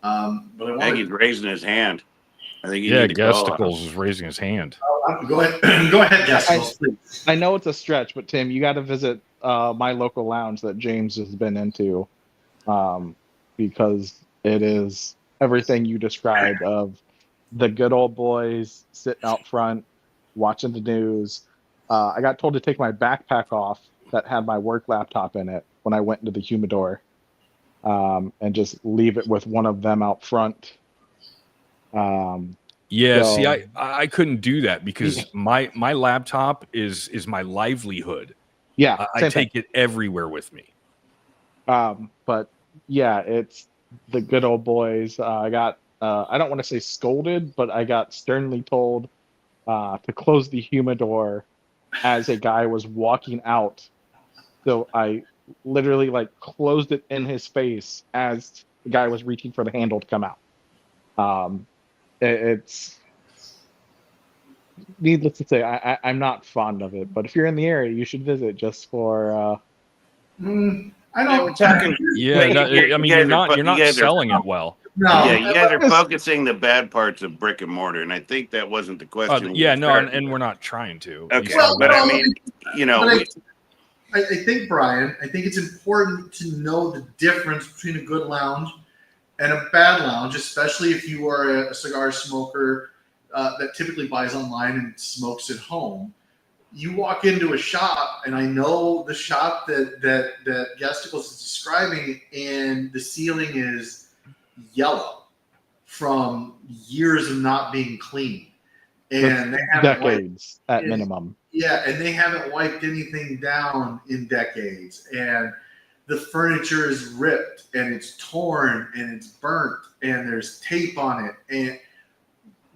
But I I think want he's raising his hand. I think you Yeah, need to call him. Gesticles is raising his hand. to go ahead, go ahead, Gesticles, please. I know it's a stretch, but Tim, you got to visit my local lounge that James has been into, because it is everything you described of the good old boys sitting out front watching the news. I got told to take my backpack off that had my work laptop in it when I went into the humidor, and just leave it with one of them out front. Yeah, So- see, I couldn't do that because my laptop is my livelihood. Yeah, I same thing. take it everywhere with me. But yeah, it's the good old boys. I got I don't want to say scolded, but I got sternly told to close the humidor as a guy was walking out. So I literally like closed it in his face as the guy was reaching for the handle to come out. It's needless to say, I'm not fond of it. But if you're in the area, you should visit just for. I Yeah, we're don't. talking. Yeah, I mean, you're not selling it well. No, Yeah, you guys are focusing the bad parts of brick and mortar, and I think that wasn't the question. Yeah, we no, started and with. we're not trying to. Okay, Well, but no, I mean, you know, but I think, Brian, I think it's important to know the difference between a good lounge and a bad lounge, especially if you are a cigar smoker that typically buys online and smokes at home. You walk into a shop, and I know the shop that Gesticles is describing, and the ceiling is yellow from years of not being cleaned, and they haven't decades at and- minimum. yeah, and they haven't wiped anything down in decades. And the furniture is ripped and it's torn and it's burnt and there's tape on it and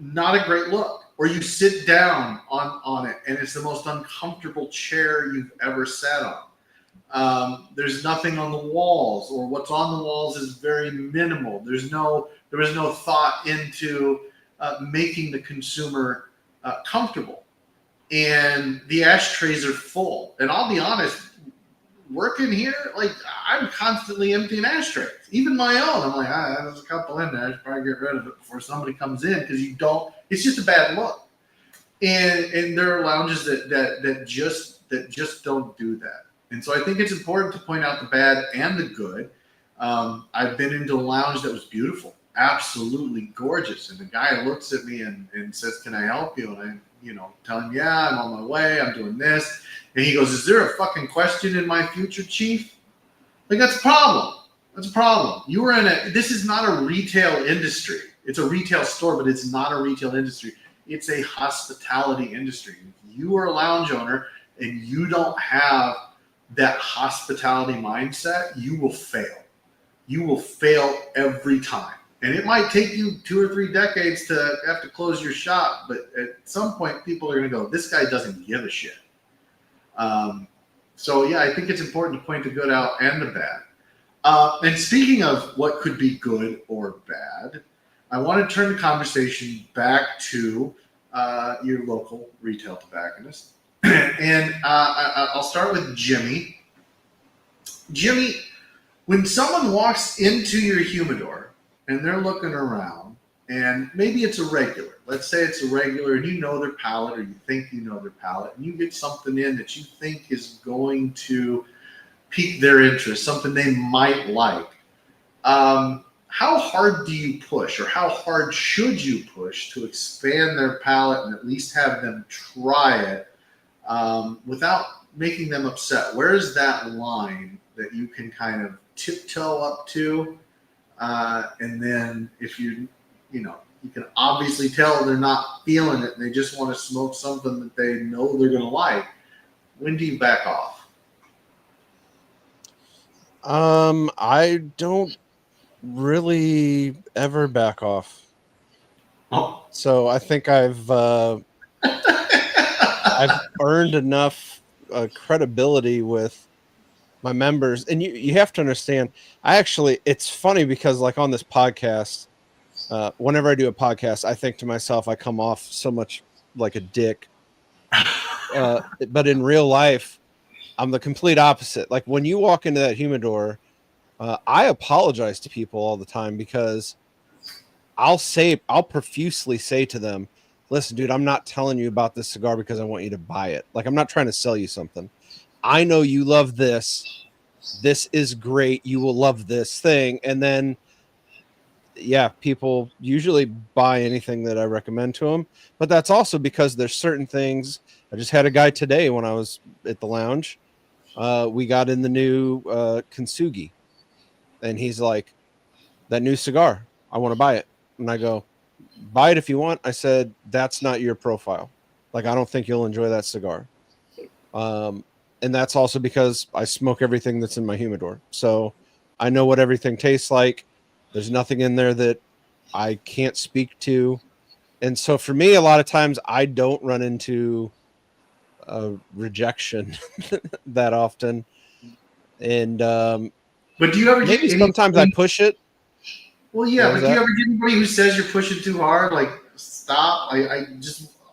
not a great look. Or you sit down on it and it's the most uncomfortable chair you've ever sat on. There's nothing on the walls, or what's on the walls is very minimal. There was no thought into making the consumer comfortable. And the ashtrays are full. And I'll be honest, working here, like I'm constantly emptying ashtrays, even my own. I'm like, there's a couple in there. I should probably get rid of it before somebody comes in, because you don't. It's just a bad look. And there are lounges that just don't do that. And so I think it's important to point out the bad and the good. I've been into a lounge that was beautiful, absolutely gorgeous, and the guy looks at me and says, "Can I help you?" And I tell him, "Yeah, I'm on my way. I'm doing this." And he goes, "Is there a fucking question in my future, Chief?" Like, that's a problem. That's a problem. You were this is not a retail industry. It's a retail store, but it's not a retail industry. It's a hospitality industry. If you are a lounge owner and you don't have that hospitality mindset, you will fail. You will fail every time. And it might take you 2 or 3 decades to have to close your shop, but at some point, people are going to go, "This guy doesn't give a shit." So yeah, I think it's important to point the good out and the bad. And speaking of what could be good or bad, I want to turn the conversation back to your local retail tobacconist. And I'll start with Jimmy. Jimmy, when someone walks into your humidor and they're looking around, and maybe it's a regular, let's say it's a regular, and you know their palate, or you think you know their palate, and you get something in that you think is going to pique their interest, something they might like. How hard do you push, or how hard should you push to expand their palate and at least have them try it without making them upset? Where is that line that you can kind of tiptoe up to? And then if you can obviously tell they're not feeling it and they just want to smoke something that they know they're going to like, when do you back off? I don't really ever back off. Oh. So I think I've earned enough credibility with my members, and you have to understand, it's funny because like on this podcast, whenever I do a podcast, I think to myself, I come off so much like a dick. But in real life, I'm the complete opposite. Like when you walk into that humidor, I apologize to people all the time because I'll profusely say to them, listen, dude, I'm not telling you about this cigar because I want you to buy it. Like I'm not trying to sell you something. I know you love this. This is great. You will love this thing. And then, yeah, people usually buy anything that I recommend to them. But that's also because there's certain things. I just had a guy today when I was at the lounge. We got in the new Kintsugi. And he's like, that new cigar, I want to buy it. And I go, buy it if you want. I said, that's not your profile. Like, I don't think you'll enjoy that cigar. And that's also because I smoke everything that's in my humidor. So I know what everything tastes like. There's nothing in there that I can't speak to. And so for me, a lot of times I don't run into rejection that often. And But do you ever maybe get sometimes I push it. Well, yeah, What but was do you that? ever get anybody who says you're pushing too hard? Like, stop.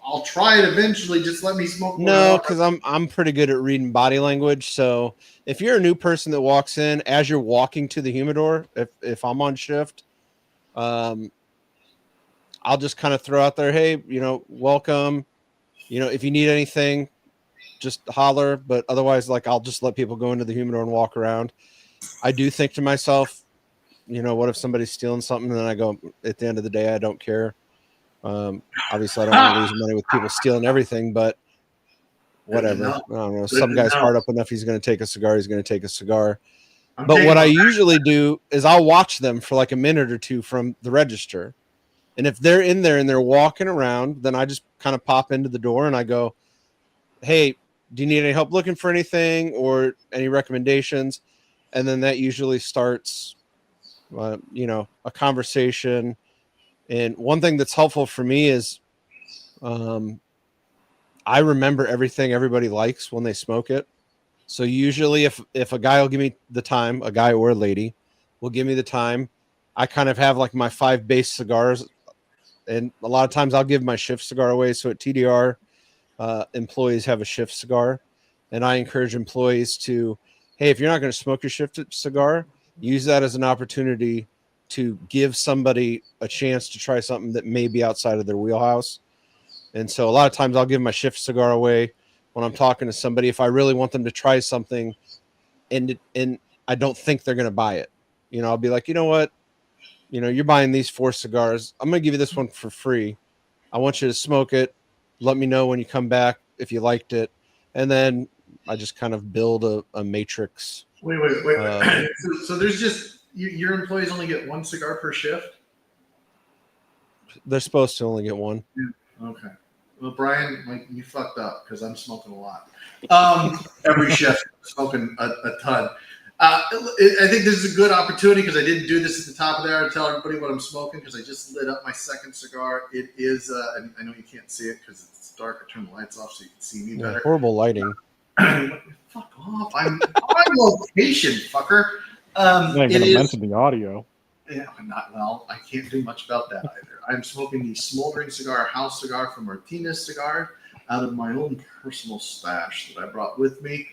I'll try it eventually. Just let me smoke more. No, because I'm pretty good at reading body language. So if you're a new person that walks in as you're walking to the humidor, if I'm on shift, I'll just kind of throw out there, hey, welcome. If you need anything, just holler. But otherwise, like I'll just let people go into the humidor and walk around. I do think to myself, what if somebody's stealing something? And then I go, at the end of the day, I don't care. Obviously, I don't want to lose money with people stealing everything, but whatever. I don't know. Some guy's hard up enough. He's going to take a cigar. He's going to take a cigar. But what I usually do is I'll watch them for like a minute or two from the register. And if they're in there and they're walking around, then I just kind of pop into the door and I go, hey, do you need any help looking for anything or any recommendations? And then that usually starts, a conversation. And one thing that's helpful for me is I remember everything everybody likes when they smoke it. So usually if a guy will give me the time, a guy or a lady will give me the time, I kind of have like my 5 base cigars. And a lot of times I'll give my shift cigar away. So at TDR, employees have a shift cigar. And I encourage employees to, hey, if you're not going to smoke your shift cigar, use that as an opportunity to give somebody a chance to try something that may be outside of their wheelhouse. And so a lot of times I'll give my shift cigar away when I'm talking to somebody if I really want them to try something and I don't think they're going to buy it. I'll be like, you know what? You're buying these 4 cigars. I'm going to give you this one for free. I want you to smoke it. Let me know when you come back if you liked it. And then I just kind of build a matrix. Wait. So there's just your employees only get 1 cigar per shift? They're supposed to only get 1. Yeah. Okay. Well, Brian, like you fucked up because I'm smoking a lot. Every shift, smoking a ton. I think this is a good opportunity because I didn't do this at the top of the hour to tell everybody what I'm smoking because I just lit up my second cigar. It is, and I know you can't see it because it's dark. I turned the lights off so you can see me better. Horrible lighting. Fuck off. I'm on location, fucker. I'm not going to mention the audio. Yeah, I can't do much about that either. I'm smoking the Smoldering Cigar house cigar from Martinez Cigar out of my own personal stash that I brought with me.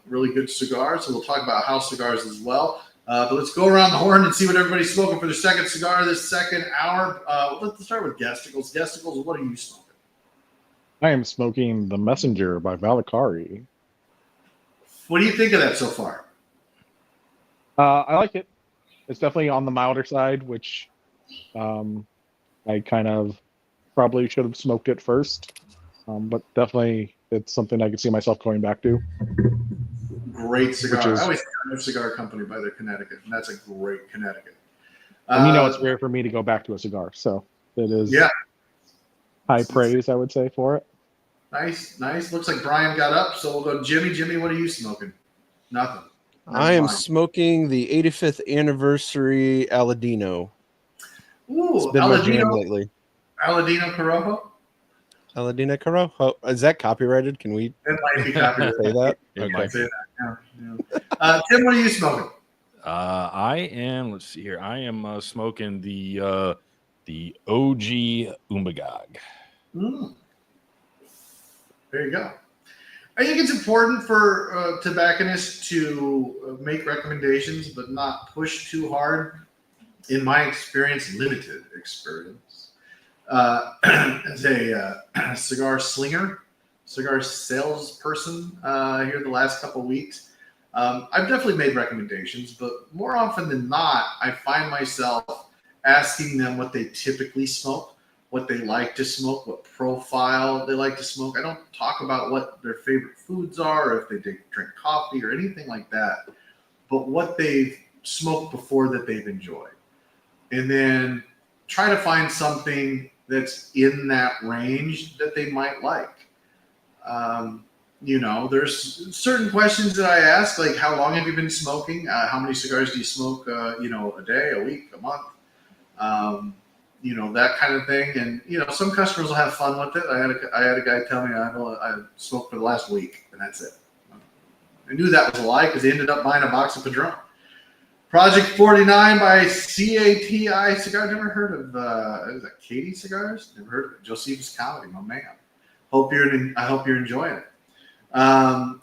Really good cigar. So we'll talk about house cigars as well. But let's go around the horn and see what everybody's smoking for their second cigar this second hour. Let's start with Gesticles. Gesticles, what are you smoking? I am smoking The Messenger by Valakari. What do you think of that so far? I like it. It's definitely on the milder side, which I kind of probably should have smoked it first. But definitely it's something I could see myself going back to. Great cigar. I always know cigar company by their Connecticut, and that's a great Connecticut. And it's rare for me to go back to a cigar, so it is high praise, I would say, for it. Nice. Looks like Brian got up, so we'll go Jimmy. Jimmy, what are you smoking? Nothing. I am smoking the 85th anniversary Aladino. Ooh, it's been my jam lately. Aladino Corojo? Aladina Caro. Oh, is that copyrighted? Can we It might be copyrighted. say that? It Okay. might Say that. Yeah. Tim, what are you smoking? I am. Let's see here. I am smoking the OG Umbagog. Mm. There you go. I think it's important for tobacconists to make recommendations, but not push too hard. In my experience, limited experience, as a cigar slinger, cigar salesperson here the last couple of weeks, I've definitely made recommendations, but more often than not, I find myself asking them what they typically smoke, what they like to smoke, what profile they like to smoke. I don't talk about what their favorite foods are, or if they drink coffee or anything like that, but what they've smoked before that they've enjoyed. And then try to find something that's in that range that they might like. There's certain questions that I ask, like how long have you been smoking? How many cigars do you smoke, a day, a week, a month? That kind of thing. And, some customers will have fun with it. I had a guy tell me I smoked for the last week, and that's it. I knew that was a lie because he ended up buying a box of Padron. Project 49 by CATI Cigar. Never heard of is that Katie Cigars? Never heard of it. Josephus Comedy, my man. I hope you're enjoying it. I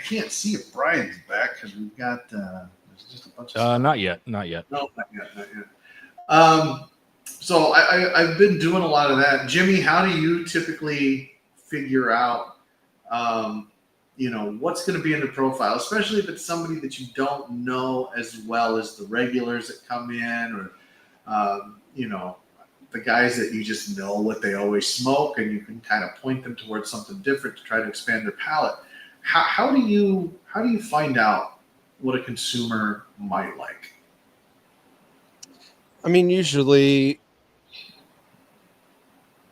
can't see if Brian's back because we've got there's just a bunch of stuff. Not yet. No, not yet. So I've been doing a lot of that. Jimmy, how do you typically figure out what's going to be in the profile, especially if it's somebody that you don't know as well as the regulars that come in, or the guys that you just know what they always smoke, and you can kind of point them towards something different to try to expand their palate. How do you find out what a consumer might like? I mean, usually,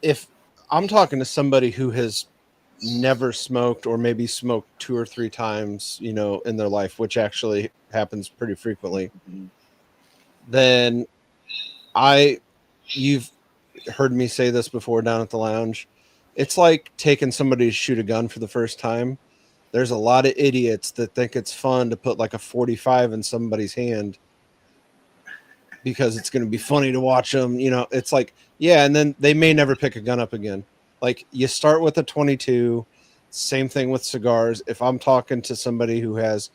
if I'm talking to somebody who has never smoked or maybe smoked 2 or 3 times, in their life, which actually happens pretty frequently, then you've heard me say this before down at the lounge. It's like taking somebody to shoot a gun for the first time. There's a lot of idiots that think it's fun to put like a 45 in somebody's hand because it's going to be funny to watch them. It's like, yeah, and then they may never pick a gun up again. Like, you start with a 22, same thing with cigars. If I'm talking to somebody who has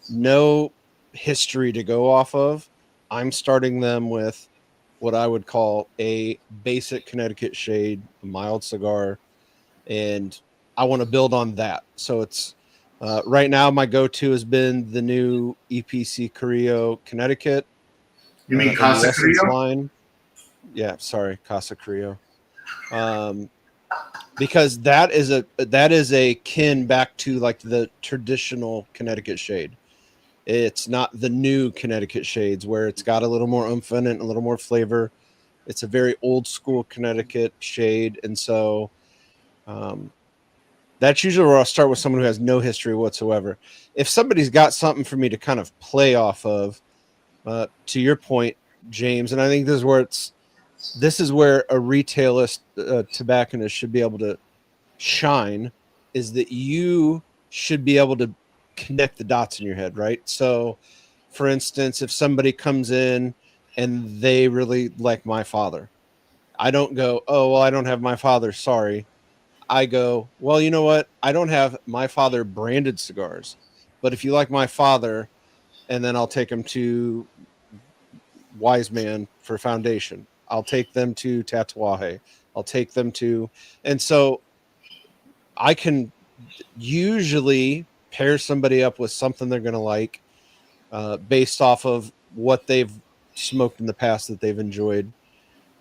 no history to go off of, I'm starting them with what I would call a basic Connecticut shade, a mild cigar, and I want to build on that. So it's right now my go-to has been the new EPC Carrillo Connecticut. You mean Casa Carrillo? Line. Yeah, sorry, Casa Carrillo. Because that is a kin back to like the traditional Connecticut shade. It's not the new Connecticut shades where it's got a little more oomph in it, a little more flavor. It's a very old school Connecticut shade. And so that's usually where I'll start with someone who has no history whatsoever. If somebody's got something for me to kind of play off of, to your point, James, and I think this is where a retailist tobacconist should be able to shine, is that you should be able to connect the dots in your head, right? So, for instance, if somebody comes in and they really like my father, I don't go, oh, well, I don't have my father, sorry. I go, well, you know what? I don't have my father branded cigars, but if you like my father, and then I'll take them to Wise Man for Foundation. I'll take them to Tatuaje. I'll take them to, and so I can usually pair somebody up with something they're going to like based off of what they've smoked in the past that they've enjoyed.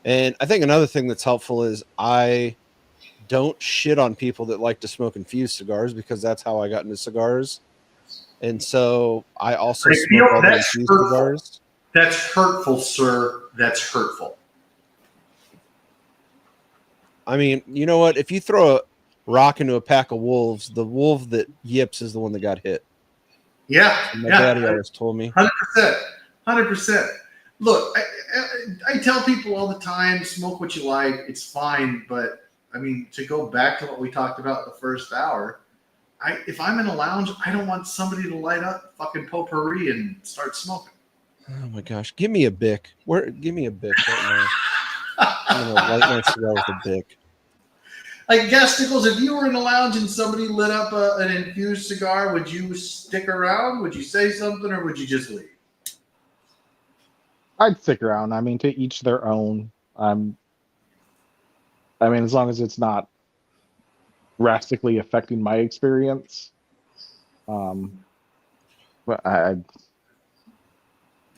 And I think another thing that's helpful is I don't shit on people that like to smoke infused cigars, because that's how I got into cigars. And so I also smoke all the infused cigars. That's hurtful, sir. That's hurtful. I mean, you know what? If you throw a rock into a pack of wolves, the wolf that yips is the one that got hit. Yeah. And my daddy always told me. 100%. Look, I tell people all the time, smoke what you like. It's fine. But I mean, to go back to what we talked about the first hour, if I'm in a lounge, I don't want somebody to light up fucking potpourri and start smoking. Oh my gosh, give me a Bic. Give me a Bic right now. I'm gonna light my cigar with a Bic. Like, Gasticles, if you were in a lounge and somebody lit up an infused cigar, would you stick around? Would you say something, or would you just leave? I'd stick around. I mean, to each their own. I mean, as long as it's not drastically affecting my experience. But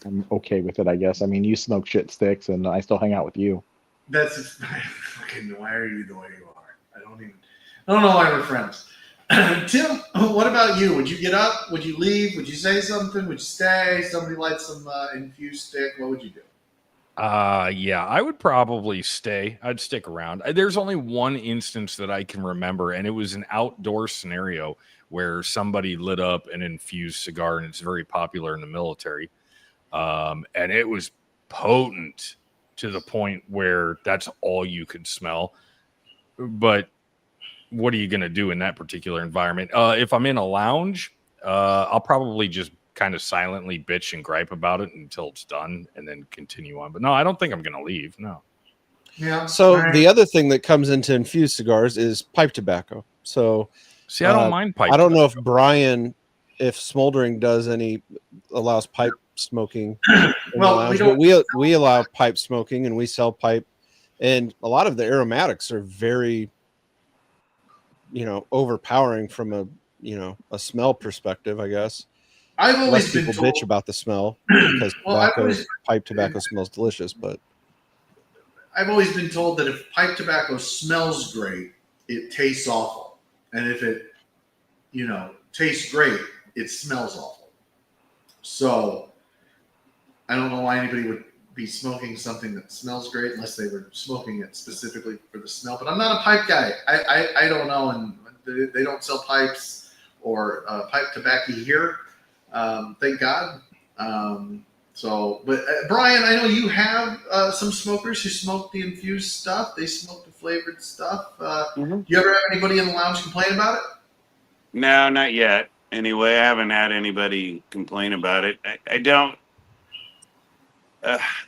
I'm okay with it, I guess. I mean, you smoke shit sticks, and I still hang out with you. That's fucking. Why are you the way you are? I don't know why we're friends. Tim, what about you? Would you get up? Would you leave? Would you say something? Would you stay? Somebody light some infused stick. What would you do? Yeah, I would probably stay. I'd stick around. There's only one instance that I can remember, and it was an outdoor scenario where somebody lit up an infused cigar, and it's very popular in the military. And it was potent to the point where that's all you could smell. But what are you going to do in that particular environment? If I'm in a lounge, I'll probably just kind of silently bitch and gripe about it until it's done and then continue on. But no, I don't think I'm going to leave. No. Yeah. So right. the other thing that comes into infused cigars is pipe tobacco. So See, I don't mind pipe. I don't know if tobacco. Brian, if Smoldering allows pipe smoking. In Well, the lounge, but we allow pipe smoking, and we sell pipe, and a lot of the aromatics are very, overpowering from a smell perspective, I guess. I've always Less people bitch about the smell because pipe tobacco smells delicious, but I've always been told that if pipe tobacco smells great, it tastes awful, and if it, tastes great, it smells awful. So I don't know why anybody would be smoking something that smells great unless they were smoking it specifically for the smell. But I'm not a pipe guy. I don't know, and they don't sell pipes or pipe tobacco here. Thank God. But Brian, I know you have some smokers who smoke the infused stuff. They smoke the flavored stuff. Do you ever have anybody in the lounge complain about it? No, not yet. Anyway, I haven't had anybody complain about it. I don't.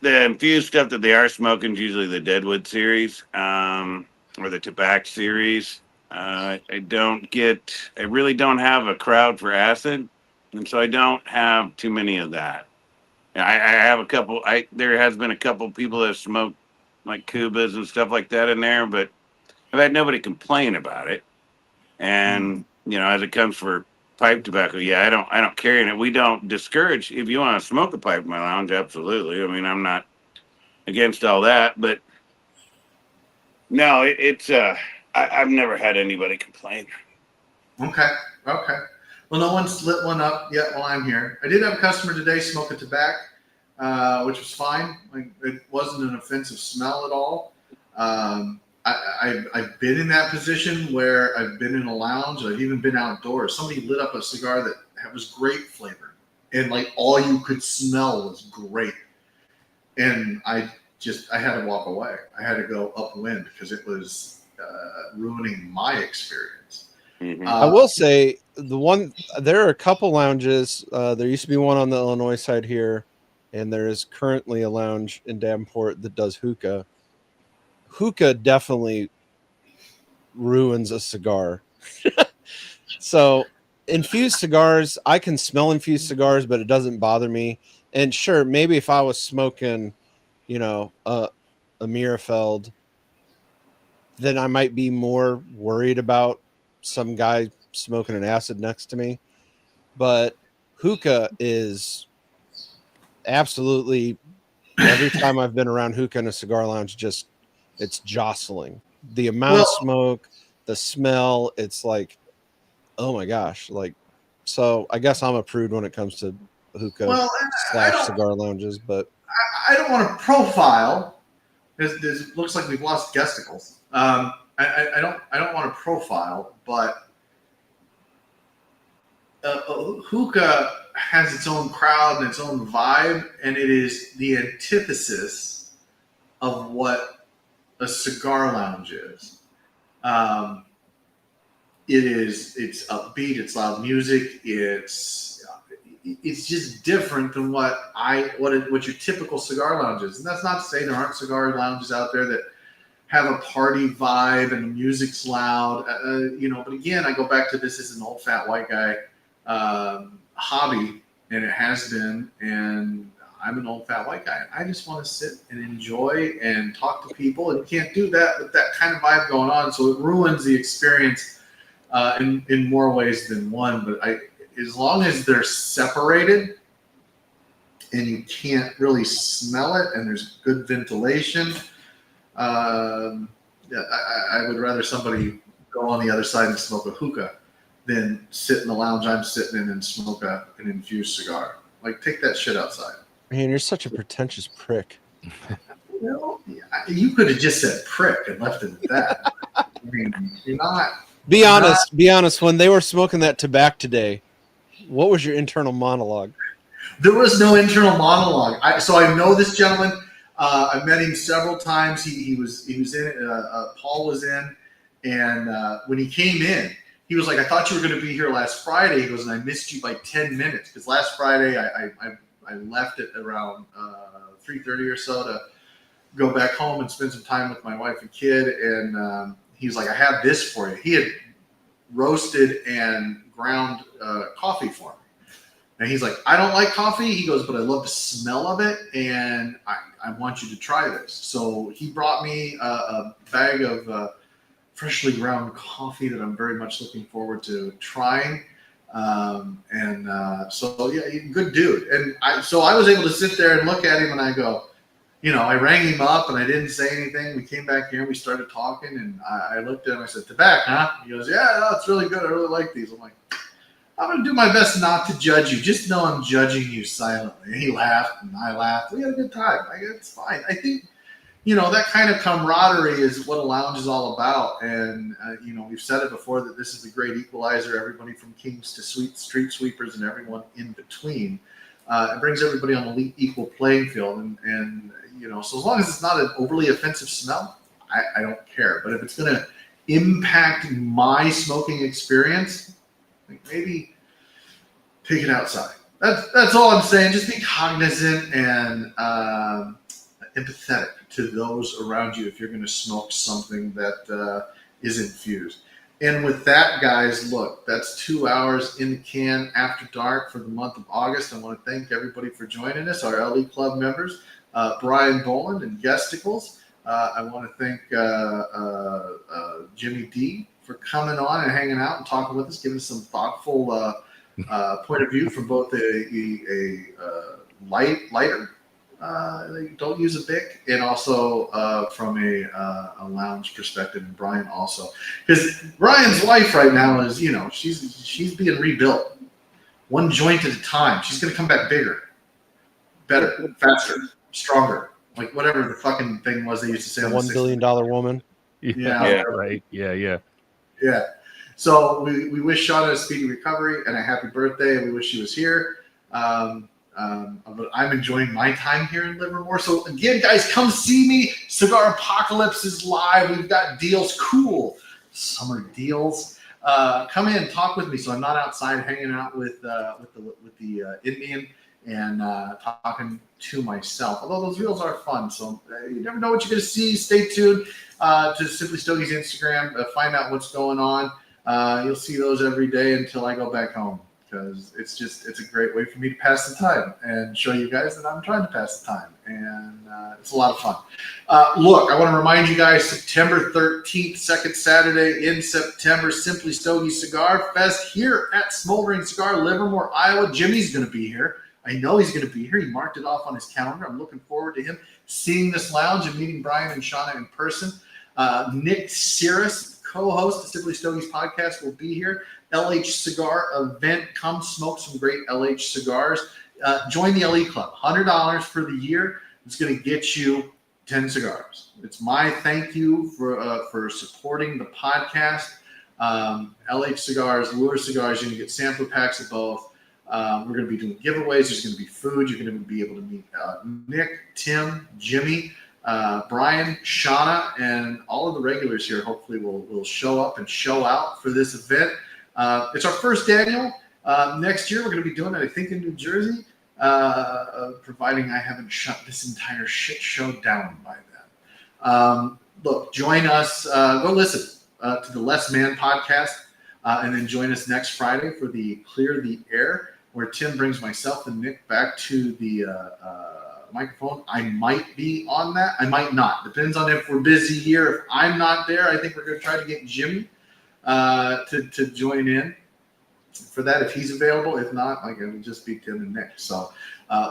The infused stuff that they are smoking is usually the Deadwood series or the Tobacco series. I really don't have a crowd for acid, and so I don't have too many of that. I have a couple. There has been a couple people that have smoked like Cubas and stuff like that in there, but I've had nobody complain about it. And as it comes for pipe tobacco, I don't carry in it. We don't discourage if you want to smoke a pipe in my lounge. Absolutely. I mean, I'm not against all that, but no, I've never had anybody complain. Okay. Well, no one's lit one up yet while I'm here. I did have a customer today smoke a tobacco, which was fine. Like, it wasn't an offensive smell at all. I've been in that position where I've been in a lounge. I've even been outdoors. Somebody lit up a cigar that was grape flavored, and like all you could smell was grape. And I had to walk away. I had to go upwind because it was ruining my experience. Mm-hmm. I will say there are a couple lounges. There used to be one on the Illinois side here, and there is currently a lounge in Davenport that does hookah. Hookah definitely ruins a cigar. So infused cigars, I can smell infused cigars, but it doesn't bother me. And sure, maybe if I was smoking, a Mirafeld, then I might be more worried about some guy smoking an acid next to me. But hookah is absolutely, every time I've been around hookah in a cigar lounge, it's jostling. The amount of smoke, the smell, it's like, oh my gosh. So I guess I'm a prude when it comes to hookah / cigar lounges, but I don't want to profile. This looks like we've lost Gesticles. I don't want to profile, but hookah has its own crowd and its own vibe, and it is the antithesis of what a cigar lounge is. It's upbeat, it's loud music, it's just different than what your typical cigar lounge is. And that's not to say there aren't cigar lounges out there that have a party vibe and the music's loud, but again, I go back to this as an old fat white guy hobby, and it has been, and I'm an old fat white guy. I just want to sit and enjoy and talk to people, and you can't do that with that kind of vibe going on, so it ruins the experience in more ways than one. But as long as they're separated and you can't really smell it and there's good ventilation, I would rather somebody go on the other side and smoke a hookah than sit in the lounge I'm sitting in and smoke an infused cigar. Like, take that shit outside. Man, you're such a pretentious prick. Well, you could have just said prick and left it at that. I mean, you're not. Be honest. When they were smoking that tobacco today, what was your internal monologue? There was no internal monologue. So I know this gentleman. I met him several times. He was in it. Paul was in, and when he came in, he was like, "I thought you were going to be here last Friday." He goes, "And I missed you by 10 minutes because last Friday I left it around 3:30 or so to go back home and spend some time with my wife and kid." And he was like, "I have this for you." He had roasted and ground coffee for me. And he's like, "I don't like coffee." He goes, "But I love the smell of it, and I want you to try this." So he brought me a bag of freshly ground coffee that I'm very much looking forward to trying. So yeah, good dude. And I was able to sit there and look at him, and I go, I rang him up and I didn't say anything. We came back here and we started talking, and I looked at him. I said, "Tobacco, huh?" He goes, "Yeah, no, it's really good. I really like these." I'm like, "I'm going to do my best not to judge you. Just know I'm judging you silently." And he laughed and I laughed. We had a good time. It's fine. I think, that kind of camaraderie is what a lounge is all about. And, we've said it before that this is the great equalizer, everybody from kings to street sweepers and everyone in between. It brings everybody on an equal playing field. And so as long as it's not an overly offensive smell, I don't care. But if it's going to impact my smoking experience, maybe take it outside. That's all I'm saying. Just be cognizant and empathetic to those around you if you're going to smoke something that is infused. And with that, guys, look, that's 2 hours in the can after dark for the month of August. I want to thank everybody for joining us, our LE Club members, Brian Boland and Guesticles. I want to thank Jimmy D for coming on and hanging out and talking with us, giving us some thoughtful point of view from both a lighter, don't use a Bic, and also from a lounge perspective. And Brian also, because Brian's wife right now is, she's being rebuilt one joint at a time. She's going to come back bigger, better, faster, stronger. Like whatever the fucking thing was they used to say on $1 billion woman. Yeah, right. Yeah. Yeah. So we wish Shauna a speedy recovery and a happy birthday, and we wish she was here. But I'm enjoying my time here in Livermore. So again, guys, come see me. Cigar Apocalypse is live. We've got deals, cool summer deals. Come in, talk with me. So I'm not outside hanging out with the Indian and talking to myself. Although those reels are fun, so you never know what you're going to see. Stay tuned to Simply Stogies Instagram. Find out what's going on. You'll see those every day until I go back home, because it's a great way for me to pass the time and show you guys that I'm trying to pass the time, and it's a lot of fun. Look, I want to remind you guys, September 13th, second Saturday in September, Simply Stogies Cigar Fest here at Smoldering Cigar, Livermore, Iowa. Jimmy's going to be here. I know he's going to be here. He marked it off on his calendar. I'm looking forward to him seeing this lounge and meeting Brian and Shauna in person. Nick Cirrus, co-host of Simply Stogies podcast, will be here. LH Cigar event. Come smoke some great LH cigars. Join the LE Club. $100 for the year. It's going to get you 10 cigars. It's my thank you for supporting the podcast. LH Cigars, Lure Cigars, you're going to get sampler packs of both. We're going to be doing giveaways. There's going to be food. You're going to be able to meet Nick, Tim, Jimmy. Brian, Shauna, and all of the regulars here hopefully will show up and show out for this event. It's our first annual. Next year, we're going to be doing it, I think, in New Jersey, providing I haven't shut this entire shit show down by then. Look, join us. Go listen to the Less Man podcast, and then join us next Friday for the Clear the Air, where Tim brings myself and Nick back to the microphone. I might be on that. I might not. Depends on if we're busy here. If I'm not there, I think we're going to try to get Jimmy to join in for that if he's available. If not, like, it'll just be Tim and Nick. So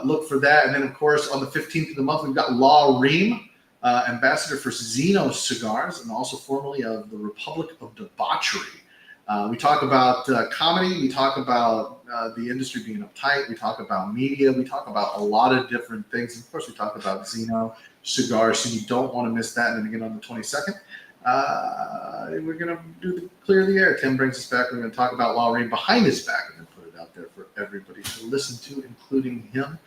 look for that. And then, of course, on the 15th of the month, we've got Law Ream, ambassador for Zeno Cigars, and also formerly of the Republic of Debauchery. We talk about comedy. We talk about the industry being uptight. We talk about media. We talk about a lot of different things. And of course, we talk about Zeno Cigars, so you don't want to miss that. And then again on the 22nd, we're going to do the Clear the Air. Tim brings us back. We're going to talk about Law Ream behind his back and then put it out there for everybody to listen to, including him.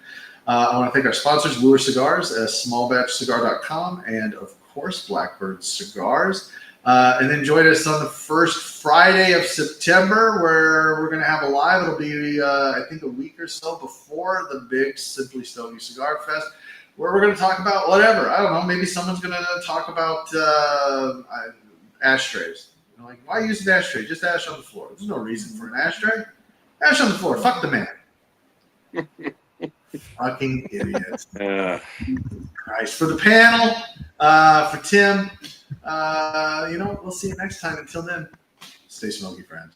I want to thank our sponsors, Lure Cigars, smallbatchcigar.com, and of course, Blackbird Cigars. And then join us on the first Friday of September, where we're going to have a live. It'll be, I think, a week or so before the big Simply Stogies Cigar Fest, where we're going to talk about whatever. I don't know. Maybe someone's going to talk about ashtrays. You know, like, why use an ashtray? Just ash on the floor. There's no reason for an ashtray. Ash on the floor. Fuck the man. Fucking idiots. Christ. For the panel, for Tim, we'll see you next time. Until then, stay smoky, friends.